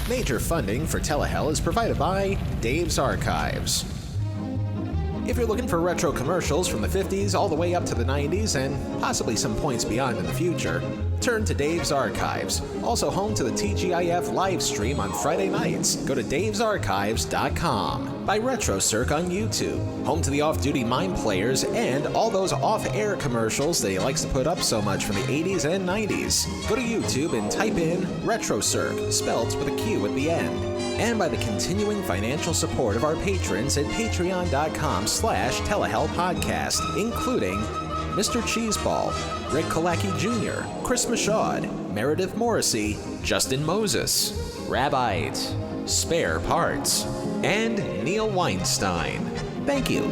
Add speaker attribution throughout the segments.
Speaker 1: Major funding for Telehell is provided by Dave's Archives. If you're looking for retro commercials from the 50s all the way up to the 90s and possibly some points beyond in the future, turn to Dave's Archives. Also home to the TGIF live stream on Friday nights. Go to davesarchives.com. By Retrocirq on YouTube. Home to the off-duty Mime Players and all those off-air commercials that he likes to put up so much from the 80s and 90s. Go to YouTube and type in Retrocirq, spelt with a Q at the end. And by the continuing financial support of our patrons at patreon.com/Telehell Podcast, including Mr. Cheeseball, Rick Kalacki Jr., Chris Michaud, Meredith Morrissey, Justin Moses, Rabite, Spare Parts, and Neil Weinstein. Thank you.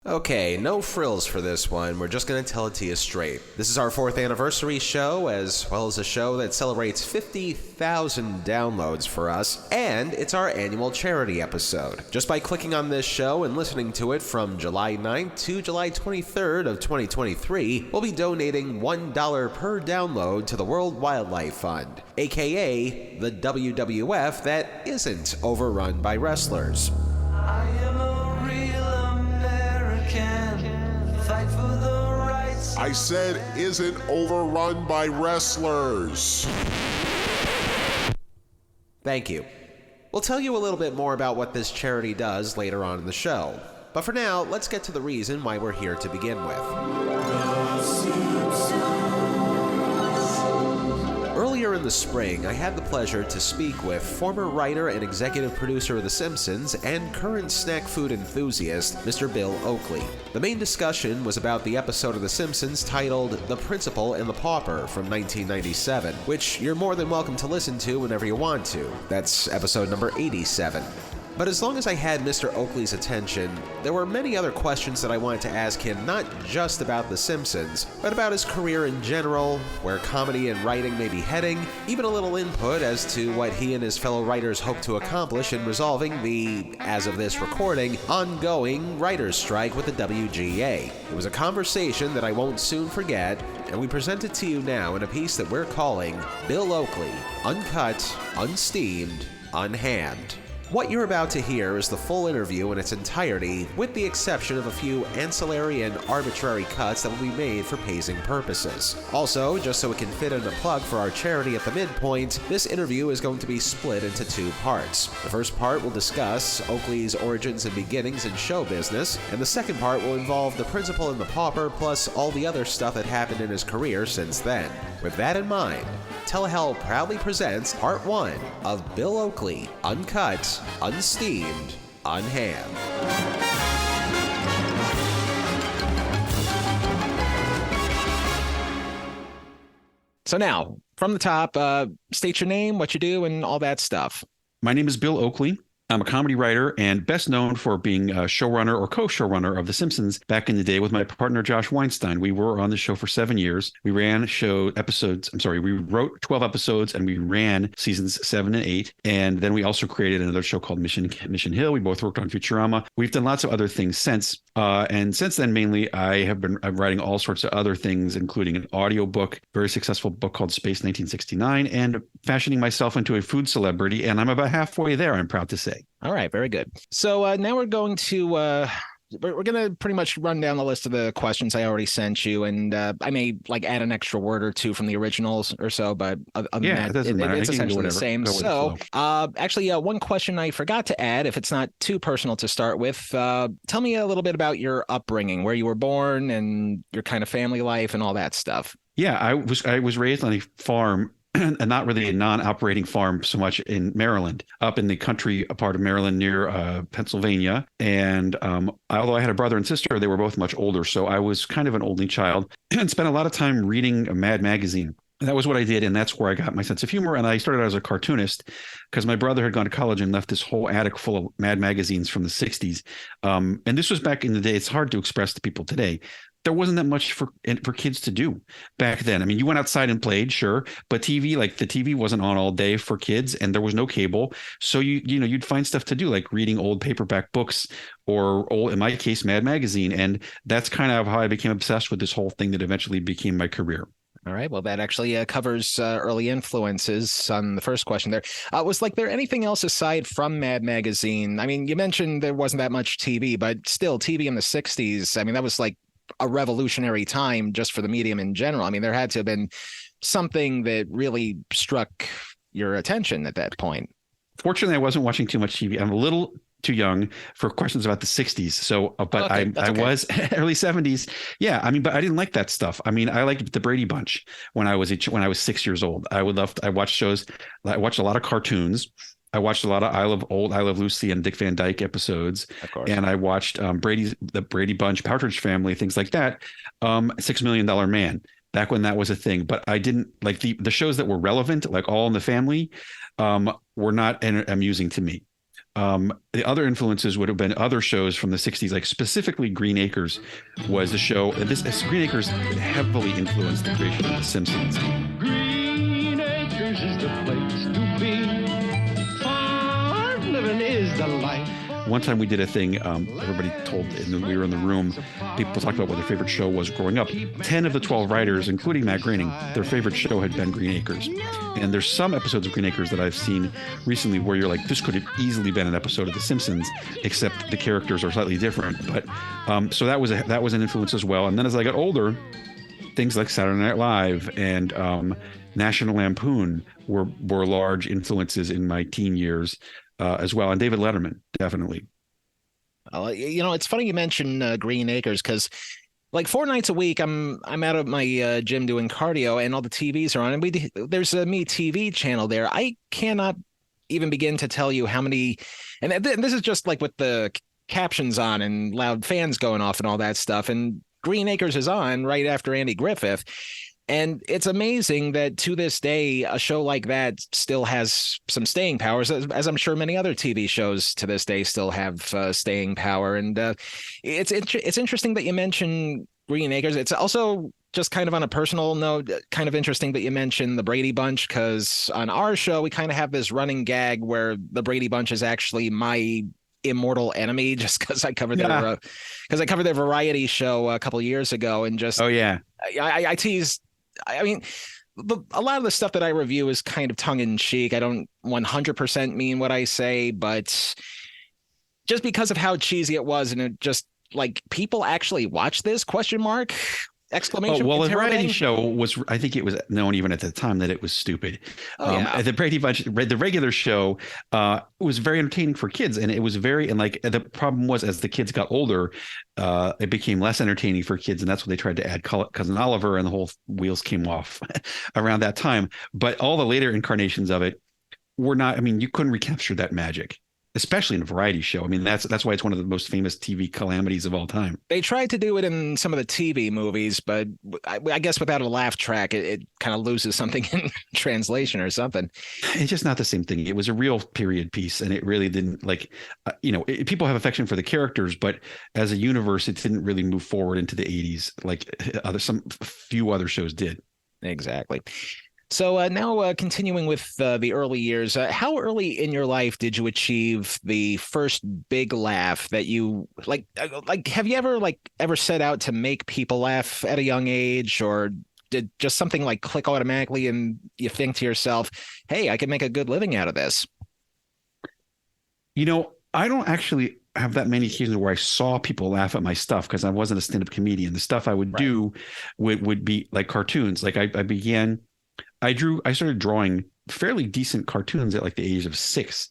Speaker 1: Okay, no frills for this one. We're just going to tell it to you straight. This is our 4th anniversary show, as well as a show that celebrates 50,000 downloads for us, and it's our annual charity episode. Just by clicking on this show and listening to it from July 9th to July 23rd of 2023, we'll be donating $1 per download to the World Wildlife Fund, aka the WWF that isn't overrun by wrestlers.
Speaker 2: I am a real fight for the rights.
Speaker 3: I said isn't overrun by wrestlers.
Speaker 1: Thank you. We'll tell you a little bit more about what this charity does later on in the show. But for now, let's get to the reason why we're here to begin with. Earlier in the spring, I had the pleasure to speak with former writer and executive producer of The Simpsons and current snack food enthusiast, Mr. Bill Oakley. The main discussion was about the episode of The Simpsons titled The Principal and the Pauper from 1997, which you're more than welcome to listen to whenever you want to. That's episode number 87. But as long as I had Mr. Oakley's attention, there were many other questions that I wanted to ask him, not just about The Simpsons, but about his career in general, where comedy and writing may be heading, even a little input as to what he and his fellow writers hope to accomplish in resolving the, as of this recording, ongoing writer's strike with the WGA. It was a conversation that I won't soon forget, and we present it to you now in a piece that we're calling Bill Oakley, Uncut, Unsteamed, Unhammed. What you're about to hear is the full interview in its entirety, with the exception of a few ancillary and arbitrary cuts that will be made for pacing purposes. Also, just so it can fit in a plug for our charity at the midpoint, this interview is going to be split into 2 parts. The first part will discuss Oakley's origins and beginnings in show business, and the second part will involve the Principal and the Pauper plus all the other stuff that happened in his career since then. With that in mind, Telehell proudly presents Part 1 of Bill Oakley, Uncut, Unsteamed, Unhammed. So now, from the top, state your name, what you do, and all that stuff.
Speaker 4: My name is Bill Oakley. I'm a comedy writer and best known for being a showrunner or co-showrunner of The Simpsons back in the day with my partner, Josh Weinstein. We were on the show for 7 years. We we wrote 12 episodes and we ran seasons 7 and 8. And then we also created another show called Mission Hill. We both worked on Futurama. We've done lots of other things since. And since then, mainly, I'm writing all sorts of other things, including an audiobook, very successful book called Space 1969, and fashioning myself into a food celebrity. And I'm about halfway there, I'm proud to say.
Speaker 1: All right, very good. So now we're going to we're going to pretty much run down the list of the questions I already sent you, and I may add an extra word or two from the originals or so, but other than that, it's essentially the same. So actually, one question I forgot to add, if it's not too personal to start with, tell me a little bit about your upbringing, where you were born, and your kind of family life, and all that stuff.
Speaker 4: Yeah, I was raised on a farm. And not really a non-operating farm so much in Maryland, up in the country part of Maryland near Pennsylvania. And although I had a brother and sister, they were both much older. So I was kind of an only child and spent a lot of time reading Mad Magazine. That was what I did, and that's where I got my sense of humor. And I started out as a cartoonist because my brother had gone to college and left this whole attic full of Mad magazines from the 60s. And this was back in the day. It's hard to express to people today. There wasn't that much for kids to do back then. I mean, you went outside and played, sure, but the TV wasn't on all day for kids, and there was no cable. So you'd find stuff to do, like reading old paperback books or in my case, Mad Magazine. And that's kind of how I became obsessed with this whole thing that eventually became my career.
Speaker 5: All right. Well, that actually covers early influences on the first question there. Was like there anything else aside from Mad Magazine? I mean, you mentioned there wasn't that much TV, but still TV in the 60s. I mean, that was like a revolutionary time just for the medium in general. I mean, there had to have been something that really struck your attention at that point.
Speaker 4: Fortunately, I wasn't watching too much TV. I'm a little too young for questions about the 60s. So, but
Speaker 5: okay,
Speaker 4: I was early 70s. Yeah. I mean, but I didn't like that stuff. I mean, I liked the Brady Bunch when I was 6 years old. I watched shows. I watched a lot of cartoons. I watched a lot of I Love Lucy and Dick Van Dyke episodes.
Speaker 5: Of course.
Speaker 4: And I watched the Brady Bunch, Partridge Family, things like that. $6 Million Man, back when that was a thing. But I didn't like the shows that were relevant, like All in the Family, were not amusing to me. The other influences would have been other shows from the 60s, like specifically Green Acres was the show. Green Acres heavily influenced the creation of The Simpsons.
Speaker 6: Green Acres is the place to be. Farm living is the life.
Speaker 4: One time we did a thing, everybody told, and we were in the room, people talked about what their favorite show was growing up. 10 of the 12 writers, including Matt Groening, their favorite show had been Green Acres. And there's some episodes of Green Acres that I've seen recently where you're like, this could have easily been an episode of The Simpsons, except the characters are slightly different. But so that was an influence as well. And then as I got older, things like Saturday Night Live and National Lampoon were large influences in my teen years. As well, and David Letterman, definitely.
Speaker 5: It's funny you mention Green Acres because, like 4 nights a week, I'm out at my gym doing cardio, and all the TVs are on, and there's a Me TV channel there. I cannot even begin to tell you how many, and this is just like with the captions on and loud fans going off and all that stuff. And Green Acres is on right after Andy Griffith. And it's amazing that to this day, a show like that still has some staying power, as I'm sure many other TV shows to this day still have staying power. And it's interesting that you mention Green Acres. It's also just kind of on a personal note, kind of interesting that you mentioned the Brady Bunch, because on our show, we kind of have this running gag where the Brady Bunch is actually my immortal enemy, just because I covered their variety show a couple years ago, and just I teased. I mean, a lot of the stuff that I review is kind of tongue in cheek. I don't 100% mean what I say, but just because of how cheesy it was, and it just like people actually watch this ? Exclamation.
Speaker 4: Oh, well, the variety show was, I think it was known even at the time that it was stupid. The Brady Bunch, the regular show was very entertaining for kids. And it was the problem was as the kids got older, it became less entertaining for kids. And that's when they tried to add Cousin Oliver, and the whole wheels came off around that time. But all the later incarnations of it were not, I mean, you couldn't recapture that magic, especially in a variety show. I mean, that's why it's one of the most famous TV calamities of all time. They
Speaker 5: tried to do it in some of the TV movies, but I guess without a laugh track, it kind of loses something in translation or something.
Speaker 4: It's just not the same thing. It was a real period piece, and it really didn't people have affection for the characters, but as a universe, it didn't really move forward into the 80s like some few other shows did.
Speaker 5: Exactly. So now continuing with the early years, how early in your life did you achieve the first big laugh that you like? Have you ever set out to make people laugh at a young age, or did just something like click automatically and you think to yourself, hey, I can make a good living out of this?
Speaker 4: I don't actually have that many occasions where I saw people laugh at my stuff because I wasn't a stand-up comedian. The stuff I would do would be like cartoons. Like I started drawing fairly decent cartoons at like the age of 6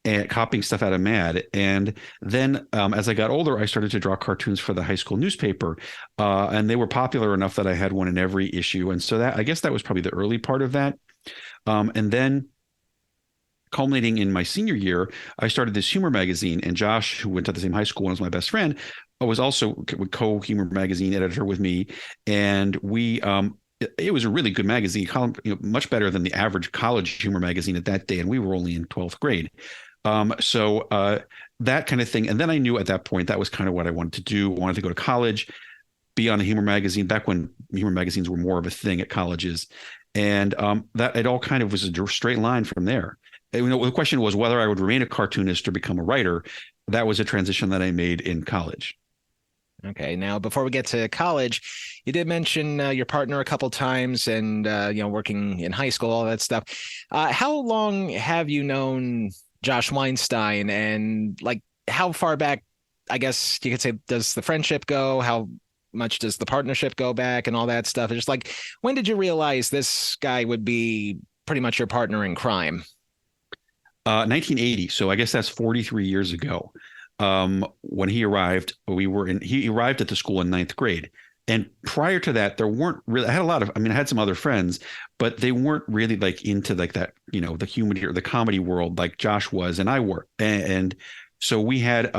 Speaker 4: and copying stuff out of Mad. And then as I got older, I started to draw cartoons for the high school newspaper. And they were popular enough that I had one in every issue. And so I guess that was probably the early part of that. And then culminating in my senior year, I started this humor magazine, and Josh, who went to the same high school and was my best friend, was also co-humor magazine editor with me. And it was a really good magazine, much better than the average college humor magazine at that day. And we were only in 12th grade. So that kind of thing. And then I knew at that point, that was kind of what I wanted to do. I wanted to go to college, be on a humor magazine back when humor magazines were more of a thing at colleges. And that it all kind of was a straight line from there. The question was whether I would remain a cartoonist or become a writer. That was a transition that I made in college.
Speaker 5: Okay. Now, before we get to college, you did mention your partner a couple times and, working in high school, all that stuff. How long have you known Josh Weinstein, and like how far back, I guess you could say, does the friendship go? How much does the partnership go back and all that stuff? It's just like, when did you realize this guy would be pretty much your partner in crime?
Speaker 4: 1980. So I guess that's 43 years ago. When he arrived, he arrived at the school in ninth grade. And prior to that, there weren't really, I had some other friends, but they weren't really like into like that, the humor or the comedy world like Josh was and I were. And so we had,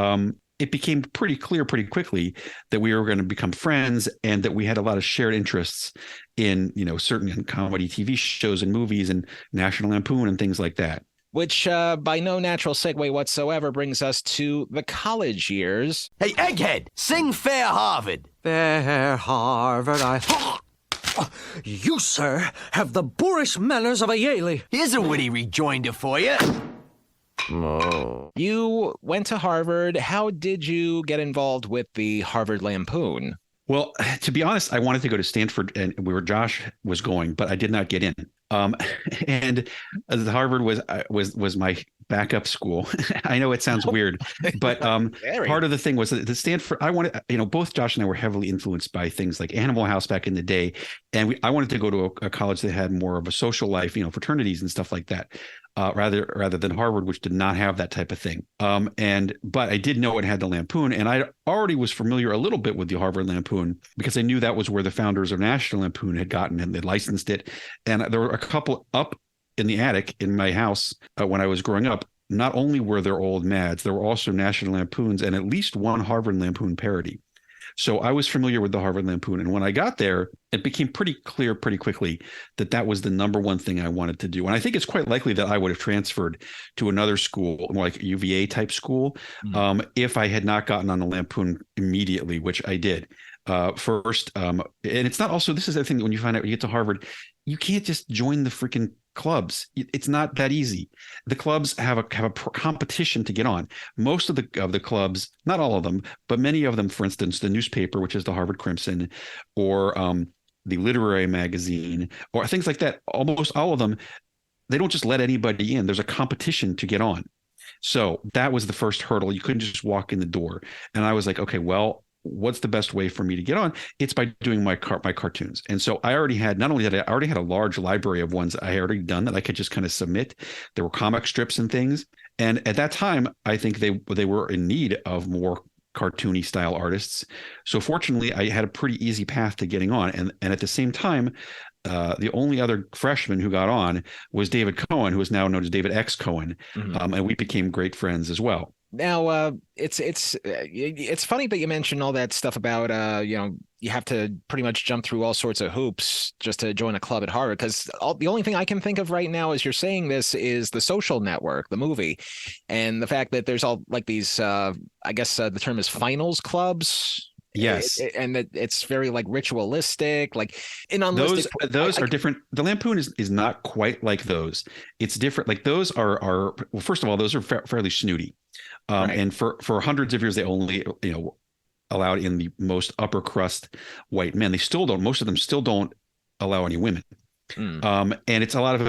Speaker 4: it became pretty clear pretty quickly that we were going to become friends and that we had a lot of shared interests in, certain comedy TV shows and movies and National Lampoon and things like that.
Speaker 5: Which, by no natural segue whatsoever, brings us to the college years.
Speaker 7: Hey, Egghead, sing Fair Harvard.
Speaker 8: Fair Harvard, You, sir, have the boorish manners of a Yaley.
Speaker 7: Here's a witty rejoinder for you.
Speaker 5: You went to Harvard. How did you get involved with the Harvard Lampoon?
Speaker 4: Well, to be honest, I wanted to go to Stanford, and Josh was going, but I did not get in. And Harvard was my backup school. I know it sounds weird, but part of the thing was that the Stanford, I wanted, both Josh and I were heavily influenced by things like Animal House back in the day. And I wanted to go to a college that had more of a social life, fraternities and stuff like that. Rather than Harvard, which did not have that type of thing. But I did know it had the Lampoon, and I already was familiar a little bit with the Harvard Lampoon because I knew that was where the founders of National Lampoon had gotten and they licensed it. And there were a couple up in the attic in my house when I was growing up. Not only were there old Mads, there were also National Lampoons and at least one Harvard Lampoon parody. So I was familiar with the Harvard Lampoon. And when I got there, it became pretty clear pretty quickly that was the number one thing I wanted to do. And I think it's quite likely that I would have transferred to another school, more like a UVA type school, if I had not gotten on the Lampoon immediately, which I did. First, and it's not also, this is the thing that when you find out you get to Harvard, you can't just join the freaking clubs. It's not that easy. The clubs have a competition to get on. Most of the clubs, not all of them, but many of them, for instance, the newspaper, which is the Harvard Crimson, or the literary magazine, or things like that, almost all of them, they don't just let anybody in. There's a competition to get on. So that was the first hurdle. You couldn't just walk in the door. And I was like, okay, well, what's the best way for me to get on? It's by doing my cartoons. And so I already had, not only that, I already had a large library of ones I had already done that I could just kind of submit. There were comic strips and things. And at that time, I think they were in need of more cartoony style artists. So fortunately, I had a pretty easy path to getting on. And at the same time, the only other freshman who got on was David Cohen, who is now known as David X. Cohen. And we became great friends as well.
Speaker 5: Now, it's funny that you mentioned all that stuff about, you have to pretty much jump through all sorts of hoops just to join a club at Harvard, because the only thing I can think of right now as you're saying this is The Social Network, the movie, and the fact that there's all like these, I guess the term is finals clubs.
Speaker 4: Yes.
Speaker 5: And that it's very like ritualistic, like in unlisted.
Speaker 4: Those are different. The Lampoon is not quite like those. It's different. Like those are well, first of all, those are fairly snooty. Right. And for hundreds of years, they only, allowed in the most upper crust white men. They still don't. Most of them still don't allow any women. And it's a lot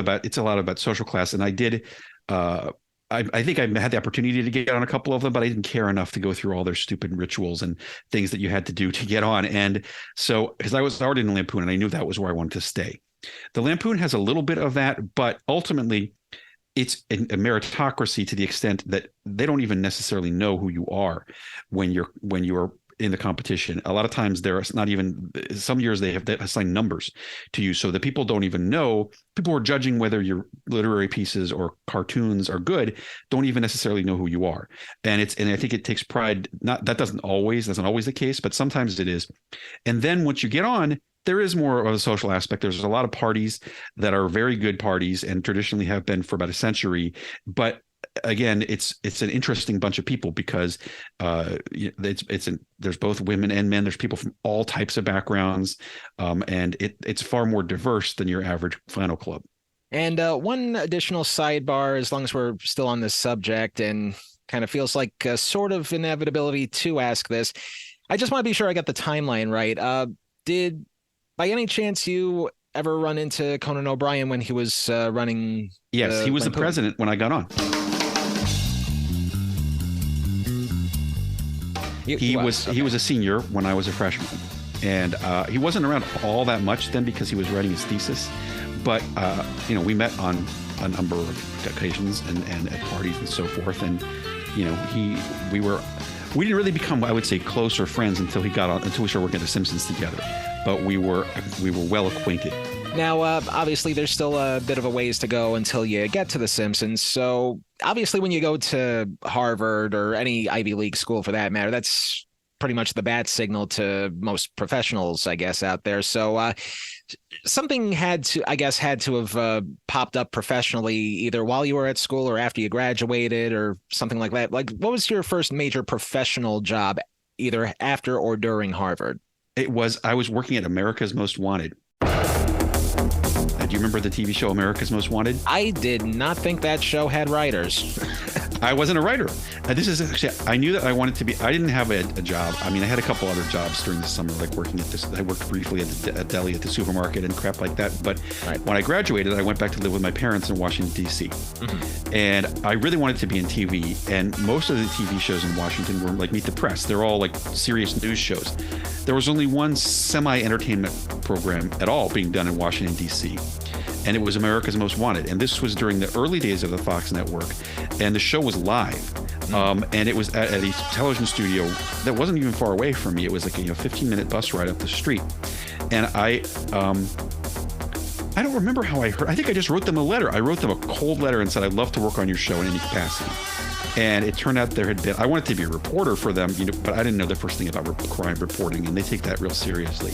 Speaker 4: about social class. And I did. I think I had the opportunity to get on a couple of them, but I didn't care enough to go through all their stupid rituals and things that you had to do to get on. And so, because I was already in the Lampoon, and I knew that was where I wanted to stay. The Lampoon has a little bit of that, but ultimately, it's a meritocracy to the extent that they don't even necessarily know who you are when you're in the competition. A lot of times there's not even, some years they assign numbers to you so that people don't even know. People who are judging whether your literary pieces or cartoons are good don't even necessarily know who you are. And I think it takes pride. That's not always the case, but sometimes it is. And then once you get on, there is more of a social aspect. There's a lot of parties that are very good parties and traditionally have been for about a century. But again, it's an interesting bunch of people because there's both women and men. There's people from all types of backgrounds, and it's far more diverse than your average flannel club.
Speaker 5: And one additional sidebar, as long as we're still on this subject, and kind of feels like a sort of inevitability to ask this. I just want to be sure I got the timeline right. Did, by any chance, you ever run into Conan O'Brien when he was running?
Speaker 4: Yes, he was the president when I got on. He was a senior when I was a freshman, and he wasn't around all that much then because he was writing his thesis. But we met on a number of occasions and at parties and so forth. And we didn't really become, I would say, closer friends until we started working at the Simpsons together. But we were well acquainted.
Speaker 5: Now, obviously, there's still a bit of a ways to go until you get to The Simpsons. So, obviously, when you go to Harvard or any Ivy League school for that matter, that's pretty much the bat signal to most professionals, I guess, out there. So, something had to have popped up professionally, either while you were at school or after you graduated or something like that. Like, what was your first major professional job, either after or during Harvard?
Speaker 4: I was working at America's Most Wanted. Do you remember the TV show America's Most Wanted?
Speaker 5: I did not think that show had writers.
Speaker 4: I wasn't a writer. This is actually, I knew that I wanted to be, I didn't have a job. I mean, I had a couple other jobs during the summer, like working at this, I worked briefly at the deli at the supermarket and crap like that. But when I graduated, I went back to live with my parents in Washington, D.C. Mm-hmm. And I really wanted to be in TV. And most of the TV shows in Washington were like Meet the Press. They're all like serious news shows. There was only one semi-entertainment program at all being done in Washington, D.C., and it was America's Most Wanted. And this was during the early days of the Fox network. And the show was live. And it was at a television studio that wasn't even far away from me. It was like a 15-minute bus ride up the street. And I don't remember how I heard. I think I just wrote them a letter. I wrote them a cold letter and said, I'd love to work on your show in any capacity. And it turned out I wanted to be a reporter for them, but I didn't know the first thing about crime reporting, and they take that real seriously.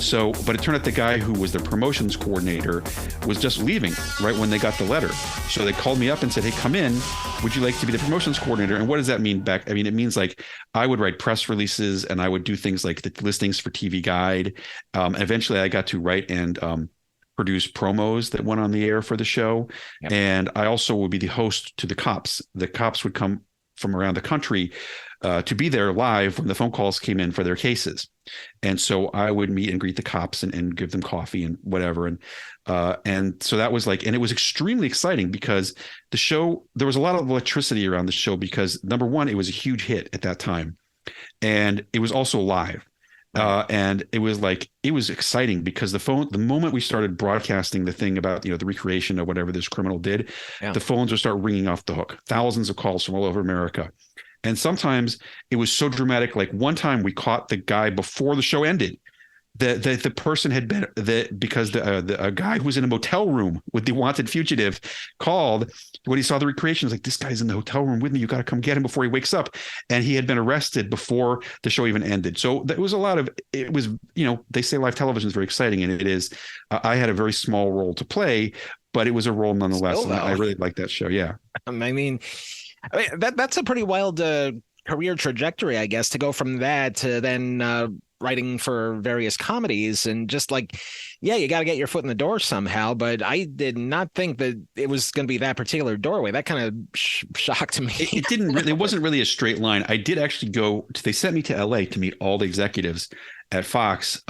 Speaker 4: So, but it turned out the guy who was the promotions coordinator was just leaving right when they got the letter. So they called me up and said, hey, come in. Would you like to be the promotions coordinator? And what does that mean back? I mean, it means like I would write press releases and I would do things like the listings for TV Guide. Eventually I got to write and produce promos that went on the air for the show. Yep. And I also would be the host to the cops. The cops would come from around the country to be there live when the phone calls came in for their cases. And so I would meet and greet the cops and give them coffee and whatever. And so that was like, and it was extremely exciting because the show, there was a lot of electricity around the show because number one, it was a huge hit at that time. And it was also live. And it was exciting because the moment we started broadcasting the thing about, the recreation of whatever this criminal did, the phones would start ringing off the hook, thousands of calls from all over America. And sometimes it was so dramatic. Like one time we caught the guy before the show ended. The person had been because a guy who was in a motel room with the wanted fugitive called when he saw the recreations, like, this guy's in the hotel room with me. You got to come get him before he wakes up. And he had been arrested before the show even ended. So there was they say live television is very exciting, and it is. I had a very small role to play, but it was a role nonetheless. And I really liked that show. Yeah.
Speaker 5: I mean that's a pretty wild career trajectory, I guess, to go from that to then writing for various comedies and just like, you got to get your foot in the door somehow. But I did not think that it was going to be that particular doorway. That kind of shocked me.
Speaker 4: It wasn't really a straight line. I did actually they sent me to LA to meet all the executives at Fox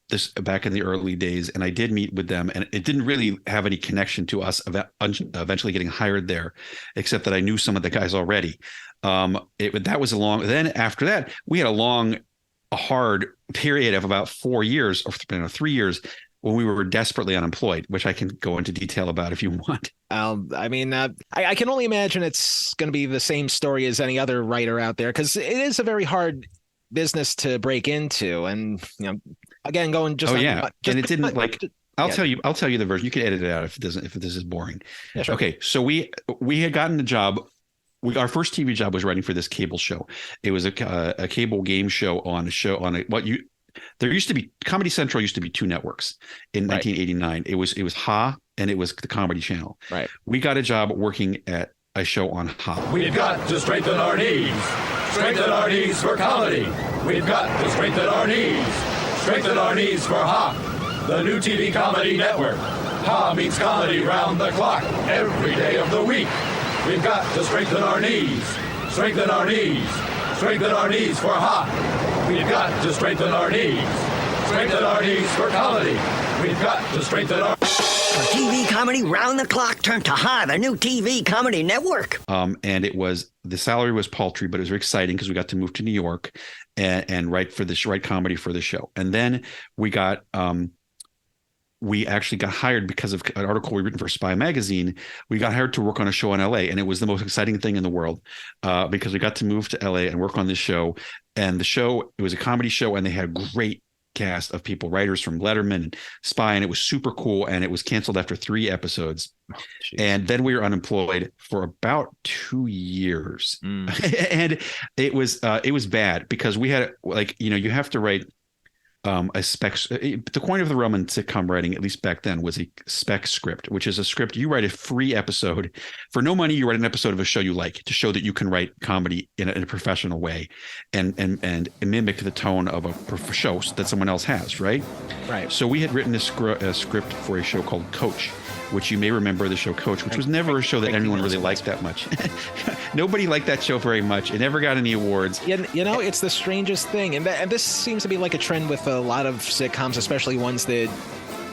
Speaker 4: this back in the early days. And I did meet with them, and it didn't really have any connection to us eventually getting hired there, except that I knew some of the guys already. That was then after that, we had a hard period of about 4 years or 3 years when we were desperately unemployed, which I can go into detail about if you want.
Speaker 5: I can only imagine it's going to be the same story as any other writer out there, because it is a very hard business to break into. And, again, going just. Oh, yeah.
Speaker 4: And it didn't I'll tell you the version. You can edit it out if this is boring.
Speaker 5: Yeah, sure.
Speaker 4: Okay. So we had gotten the job. Our first TV job was writing for this cable show. It was a cable game show there used to be Comedy Central used to be two networks in 1989. It was Ha and it was the Comedy Channel.
Speaker 5: Right.
Speaker 4: We got a job working at a show on Ha.
Speaker 9: We've got to strengthen our knees. Strengthen our knees for comedy. We've got to strengthen our knees. Strengthen our knees for Ha, the new TV comedy network. Ha meets comedy round the clock, every day of the week. We've got to strengthen our knees. Strengthen our knees. Strengthen our knees for Ha. We've got to strengthen our knees. Strengthen our knees for comedy. We've got to strengthen our...
Speaker 10: For TV comedy round the clock, turn to HA, the new TV comedy network.
Speaker 4: And it was, the salary was paltry, but it was very exciting because we got to move to New York and write comedy for the show. And then we actually got hired because of an article we written for Spy Magazine. We got hired to work on a show in LA, and it was the most exciting thing in the world because we got to move to LA and work on this show. And the show, it was a comedy show, and they had a great cast of people, writers from Letterman and Spy, and it was super cool. And it was canceled after 3 episodes. And then we were unemployed for about 2 years. And it was bad because we had, like, you have to write a spec. The coin of the realm in sitcom writing, at least back then, was a spec script, which is a script you write a free episode for no money. You write an episode of a show you like to show that you can write comedy in a professional way and mimic the tone of a show that someone else has, right?
Speaker 5: Right.
Speaker 4: So we had written a script for a show called Coach, which you may remember, the show Coach, which was never a show that anyone really liked that much. Nobody liked that show very much. It never got any awards.
Speaker 5: It's the strangest thing. And this seems to be like a trend with a lot of sitcoms, especially ones that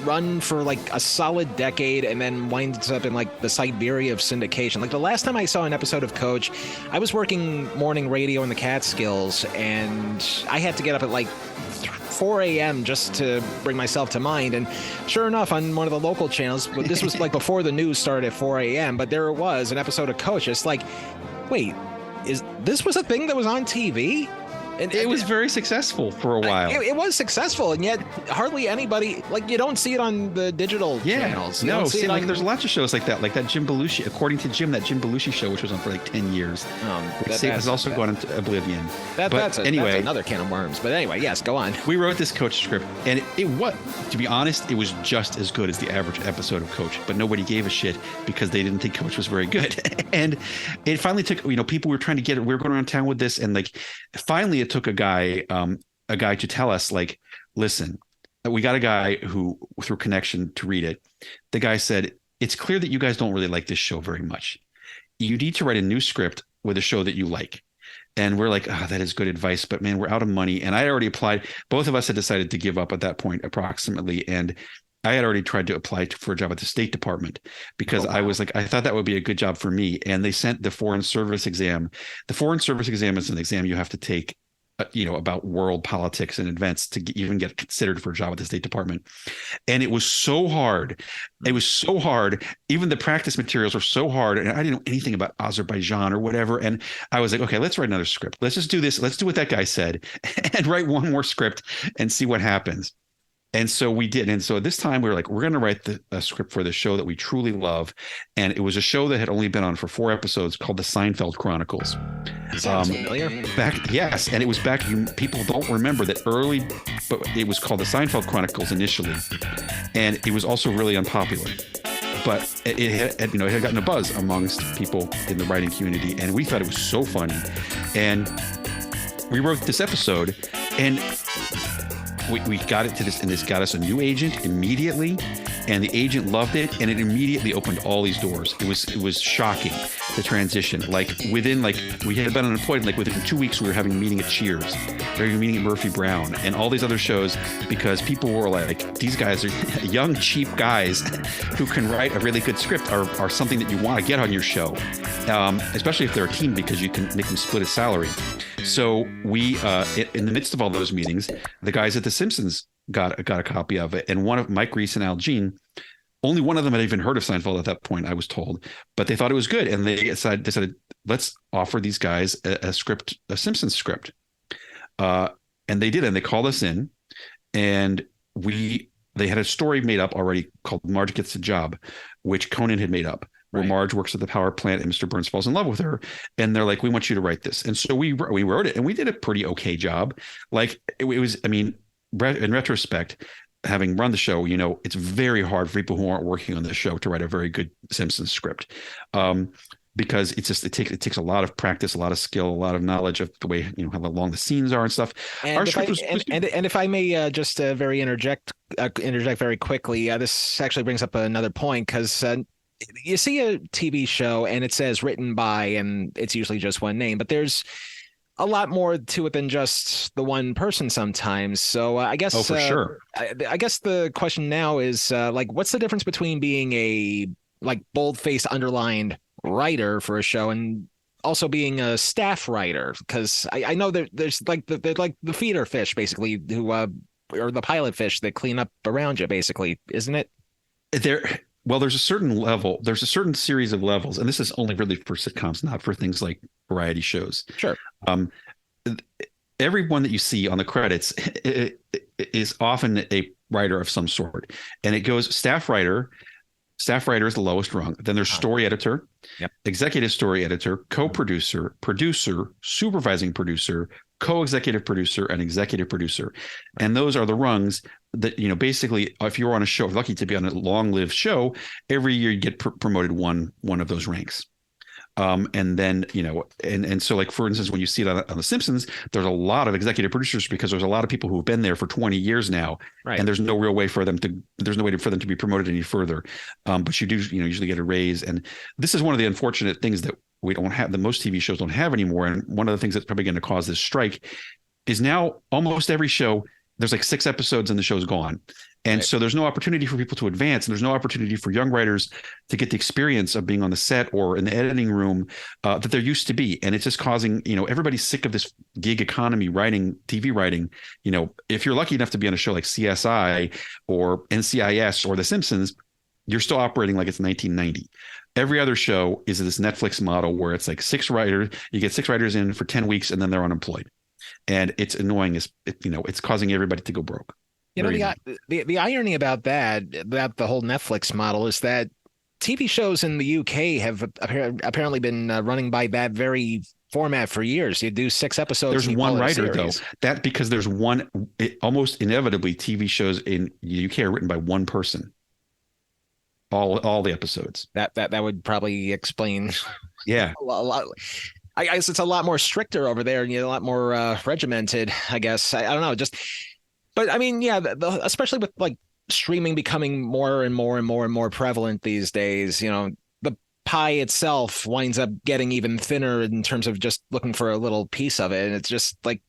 Speaker 5: run for like a solid decade and then winds up in like the Siberia of syndication. Like the last time I saw an episode of Coach, I was working morning radio in the Catskills, and I had to get up at like 4 a.m. just to bring myself to mind. And sure enough, on one of the local channels, but this was like before the news started at 4 a.m., but there it was, an episode of Coach. It's like, wait, this was a thing that was on TV?
Speaker 4: And it was very successful for a while.
Speaker 5: It was successful, and yet hardly anybody, like, you don't see it on the digital channels.
Speaker 4: There's lots of shows like that Jim Belushi, according to Jim, that Jim Belushi show, which was on for like 10 years. Has also gone into oblivion. That's
Speaker 5: another can of worms. But anyway, yes, go on.
Speaker 4: We wrote this Coach script, and to be honest, it was just as good as the average episode of Coach, but nobody gave a shit because they didn't think Coach was very good. And it finally took, people were trying to get it. We were going around town with this, and like finally it took a guy to tell us, like, listen, we got a guy who, through connection, to read it. The guy said, it's clear that you guys don't really like this show very much. You need to write a new script with a show that you like. And we're like, that is good advice, but man, we're out of money. And I already applied. Both of us had decided to give up at that point, approximately. And I had already tried to apply for a job at the State Department because I was like, I thought that would be a good job for me. And they sent the Foreign Service exam. The Foreign Service exam is an exam you have to take about world politics and events to even get considered for a job at the State Department. And it was so hard. It was so hard. Even the practice materials were so hard. And I didn't know anything about Azerbaijan or whatever. And I was like, okay, let's write another script. Let's just do this. Let's do what that guy said and write one more script and see what happens. And so we did. And so this time we were like, we're going to write a script for the show that we truly love. And it was a show that had only been on for 4 episodes called The Seinfeld Chronicles.
Speaker 5: Sounds familiar.
Speaker 4: Yes. And it was back, people don't remember that early, but it was called The Seinfeld Chronicles initially. And it was also really unpopular. But it had gotten a buzz amongst people in the writing community. And we thought it was so funny. And we wrote this episode, and we got it to this, and this got us a new agent immediately, and the agent loved it, and it immediately opened all these doors. It was shocking, the transition. Like within, like, we had been unemployed, and like within 2 weeks we were having a meeting at Cheers, we were meeting at Murphy Brown, and all these other shows, because people were like, these guys are young, cheap guys who can write a really good script are something that you want to get on your show, especially if they're a team, because you can make them split a salary. So we, in the midst of all those meetings, the guys at The Simpsons got a copy of it, and one of Mike Reese and Al Jean, only one of them had even heard of Seinfeld at that point, I was told, but they thought it was good, and they decided, let's offer these guys a Simpsons script, and they did, and they called us in, and they had a story made up already called Marge Gets the Job, which Conan had made up. Where Marge works at the power plant and Mr. Burns falls in love with her. And they're like, we want you to write this. And so we wrote it, and we did a pretty okay job. Like it was, I mean, in retrospect, having run the show, it's very hard for people who aren't working on the show to write a very good Simpsons script. Because it takes a lot of practice, a lot of skill, a lot of knowledge of the way, how long the scenes are and stuff.
Speaker 5: And if I may just interject very quickly, this actually brings up another point, because you see a TV show and it says written by, and it's usually just one name, but there's a lot more to it than just the one person sometimes. So I guess
Speaker 4: for sure.
Speaker 5: I guess the question now is like, what's the difference between being a like bold-faced underlined writer for a show and also being a staff writer? Because I know there's like the feeder fish basically who or the pilot fish that clean up around you basically, isn't it?
Speaker 4: Well, there's a certain level, there's a certain series of levels, and this is only really for sitcoms, not for things like variety shows.
Speaker 5: Sure.
Speaker 4: Everyone that you see on the credits is often a writer of some sort, and it goes staff writer. Staff writer is the lowest rung. Then there's story editor, executive story editor, co-producer, producer, supervising producer, co-executive producer, and executive producer. And those are the rungs that, basically, if you're on a show, lucky to be on a long-lived show, every year you get promoted one of those ranks. And then, and so like, for instance, when you see it on The Simpsons, there's a lot of executive producers because there's a lot of people who have been there for 20 years now. Right. And there's no way for them to be promoted any further. But you do, usually get a raise. And this is one of the unfortunate things that we don't have, that most TV shows don't have anymore. And one of the things that's probably going to cause this strike is now almost every show, there's like 6 episodes and the show's gone. And so there's no opportunity for people to advance, and there's no opportunity for young writers to get the experience of being on the set or in the editing room that there used to be. And it's just causing, everybody's sick of this gig economy writing, TV writing. If you're lucky enough to be on a show like CSI or NCIS or The Simpsons, you're still operating like it's 1990. Every other show is this Netflix model where it's like 6 writers, you get 6 writers in for 10 weeks and then they're unemployed. And it's annoying. It's causing everybody to go broke.
Speaker 5: The irony about the whole Netflix model is that TV shows in the UK have apparently been running by that very format for years. You do 6 episodes.
Speaker 4: There's one writer though. That because there's almost inevitably TV shows in the UK are written by one person. All the episodes. That
Speaker 5: would probably explain.
Speaker 4: Yeah.
Speaker 5: a lot. I guess it's a lot more stricter over there and a lot more regimented. I guess I don't know. But I mean, yeah, especially with like streaming becoming more and more prevalent these days, the pie itself winds up getting even thinner in terms of just looking for a little piece of it. And it's just like,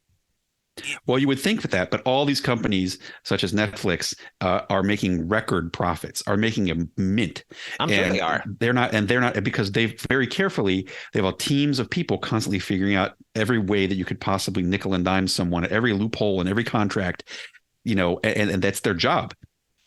Speaker 4: well, you would think that, but all these companies such as Netflix are making record profits, are making a mint.
Speaker 5: I'm sure they are.
Speaker 4: They're not because they very carefully, they have teams of people constantly figuring out every way that you could possibly nickel and dime someone at every loophole and every contract, and that's their job,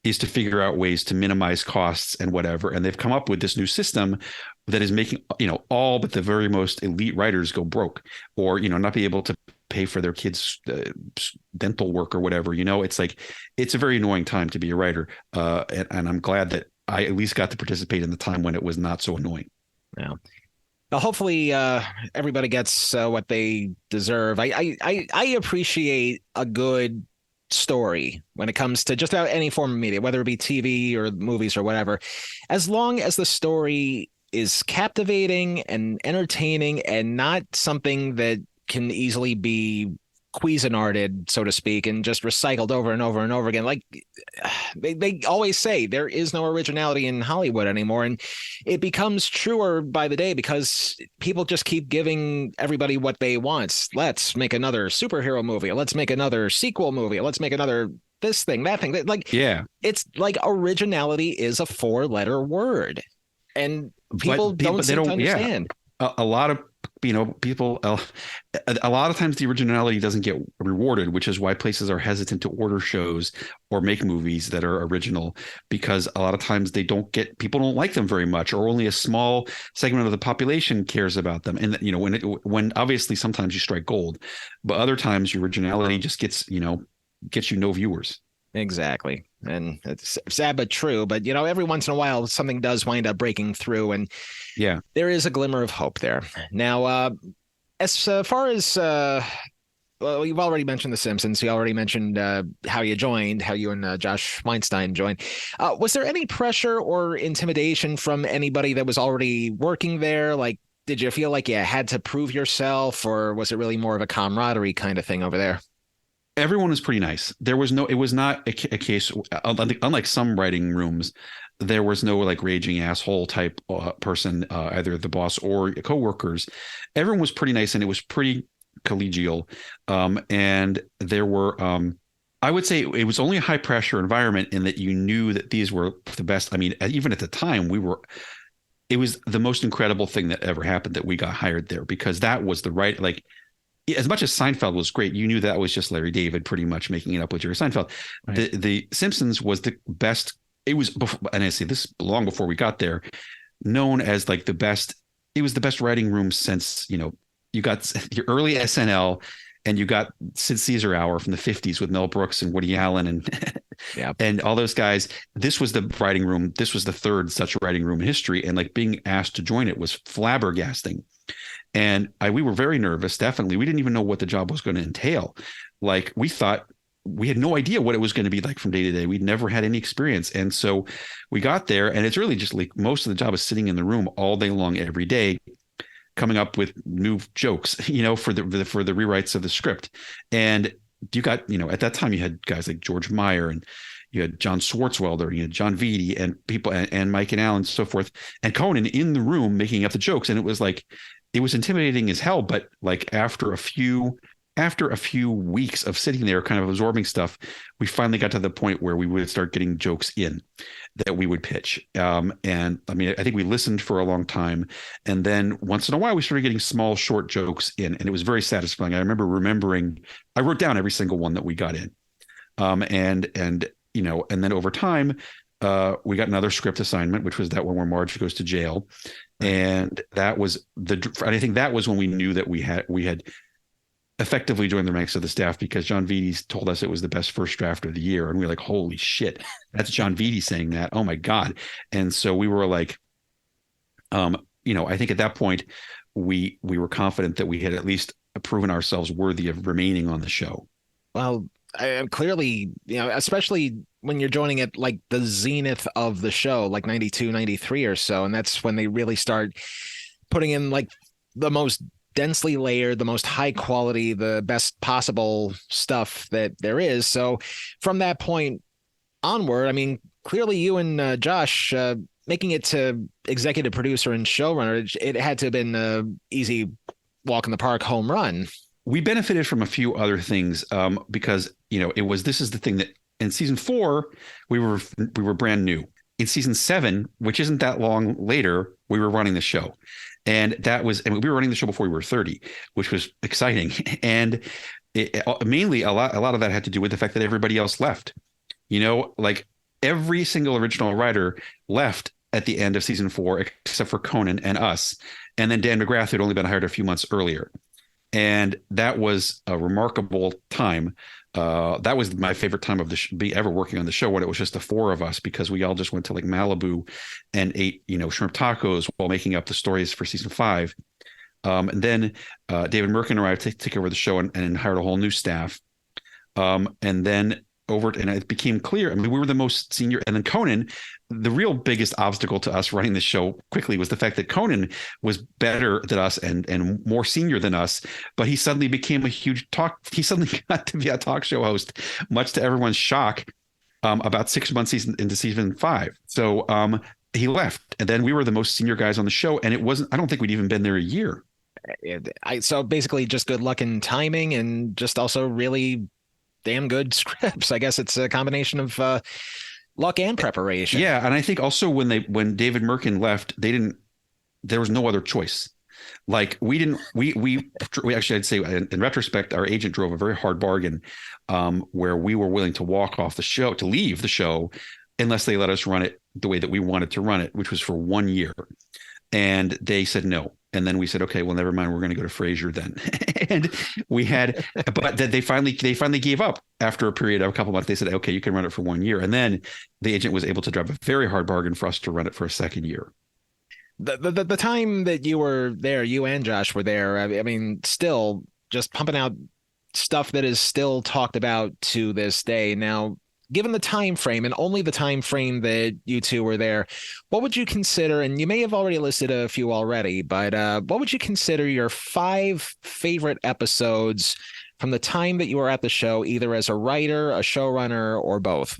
Speaker 4: is to figure out ways to minimize costs and whatever. And they've come up with this new system that is making, all but the very most elite writers go broke or, not be able to pay for their kids' dental work or whatever. It's like, it's a very annoying time to be a writer. And I'm glad that I at least got to participate in the time when it was not so annoying.
Speaker 5: Yeah. Well, hopefully everybody gets what they deserve. I appreciate a good story when it comes to just about any form of media, whether it be TV or movies or whatever, as long as the story is captivating and entertaining and not something that can easily be Cuisinarted, so to speak, and just recycled over and over and over again. Like they always say, there is no originality in Hollywood anymore. And it becomes truer by the day because people just keep giving everybody what they want. Let's make another superhero movie. Let's make another sequel movie. Let's make another this thing, that thing. Like, yeah, it's like originality is a 4-letter word. And people don't seem to understand.
Speaker 4: Yeah. A lot of people, a lot of times the originality doesn't get rewarded, which is why places are hesitant to order shows or make movies that are original, because a lot of times people don't like them very much, or only a small segment of the population cares about them. And when obviously sometimes you strike gold, but other times your originality just gets you no viewers.
Speaker 5: Exactly. And it's sad but true. But, every once in a while, something does wind up breaking through. And yeah, there is a glimmer of hope there. Now, as far as, well, you've already mentioned The Simpsons. You already mentioned how you and Josh Weinstein joined. Was there any pressure or intimidation from anybody that was already working there? Like, did you feel like you had to prove yourself, or was it really more of a camaraderie kind of thing over there?
Speaker 4: Everyone was pretty nice. It was not a case, unlike some writing rooms, there was no like raging asshole type person, either the boss or coworkers. Everyone was pretty nice, and it was pretty collegial. And there were, I would say it was only a high pressure environment in that you knew that these were the best. I mean, even at the time it was the most incredible thing that ever happened that we got hired there, because that was the right, like, as much as Seinfeld was great, you knew that was just Larry David pretty much making it up with Jerry Seinfeld. Right. The Simpsons was the best. It was, and I say this long before we got there, known as like the best. It was the best writing room since, you got your early SNL, and you got Sid Caesar Hour from the 50s with Mel Brooks and Woody Allen and and all those guys. This was the writing room. This was the third such writing room in history. And like being asked to join it was flabbergasting. And we were very nervous. Definitely. We didn't even know what the job was going to entail. Like we thought, we had no idea what it was going to be like from day to day. We'd never had any experience. And so we got there, and it's really just like most of the job is sitting in the room all day long, every day, coming up with new jokes, for the rewrites of the script. And you got, at that time you had guys like George Meyer, and you had John Swartzwelder, you had John Vitti, and people and Mike and Alan and so forth, and Conan in the room making up the jokes. And it was like, it was intimidating as hell. But like after a few weeks of sitting there kind of absorbing stuff, we finally got to the point where we would start getting jokes in that we would pitch. And I mean, I think we listened for a long time. And then once in a while, we started getting small, short jokes in, and it was very satisfying. I remembering, I wrote down every single one that we got in. And then over time, we got another script assignment, which was that one where Marge goes to jail. And that was I think that was when we knew that we had effectively joined the ranks of the staff, because John Vitti told us it was the best first draft of the year. And we were like, holy shit, that's John Vitti saying that. Oh my God. And so we were like, I think at that point we were confident that we had at least proven ourselves worthy of remaining on the show.
Speaker 5: Well, I am clearly, especially when you're joining at like the zenith of the show, like 92, 93 or so. And that's when they really start putting in like the most densely layered, the most high quality, the best possible stuff that there is. So from that point onward, I mean, clearly you and Josh making it to executive producer and showrunner, it had to have been an easy walk in the park home run.
Speaker 4: We benefited from a few other things because, this is the thing that in season 4, we were brand new. In season 7, which isn't that long later, we were running the show. And we were running the show before we were 30, which was exciting. And mainly a lot of that had to do with the fact that everybody else left. Like every single original writer left at the end of season 4, except for Conan and us. And then Dan McGrath had only been hired a few months earlier. And that was a remarkable time. That was my favorite time of ever working on the show, when it was just the 4 of us, because we all just went to like Malibu and ate, shrimp tacos while making up the stories for season 5. And then David Merkin arrived to take over the show and hired a whole new staff. And then and it became clear. I mean, we were the most senior, and then Conan, the real biggest obstacle to us running the show quickly was the fact that Conan was better than us and more senior than us, but he suddenly became he suddenly got to be a talk show host, much to everyone's shock, about 6 months into season 5. So he left, and then we were the most senior guys on the show, and I don't think we'd even been there a year.
Speaker 5: So basically just good luck and timing, and just also really damn good scripts. I guess it's a combination of luck and preparation.
Speaker 4: Yeah, and I think also when David Merkin left, there was no other choice. Like we actually, I'd say in retrospect, our agent drove a very hard bargain where we were willing to walk off the show, to leave the show, unless they let us run it the way that we wanted to run it, which was for 1 year. And they said no. And then we said, okay, well, never mind. We're going to go to Frasier then. And but they finally gave up after a period of a couple of months. They said, okay, you can run it for 1 year. And then the agent was able to drive a very hard bargain for us to run it for a second year.
Speaker 5: The time that you were there, you and Josh were there, I mean, still just pumping out stuff that is still talked about to this day. Now, given the time frame, and only the time frame that you two were there, what would you consider, and you may have already listed a few already, but what would you consider your 5 favorite episodes from the time that you were at the show, either as a writer, a showrunner, or both?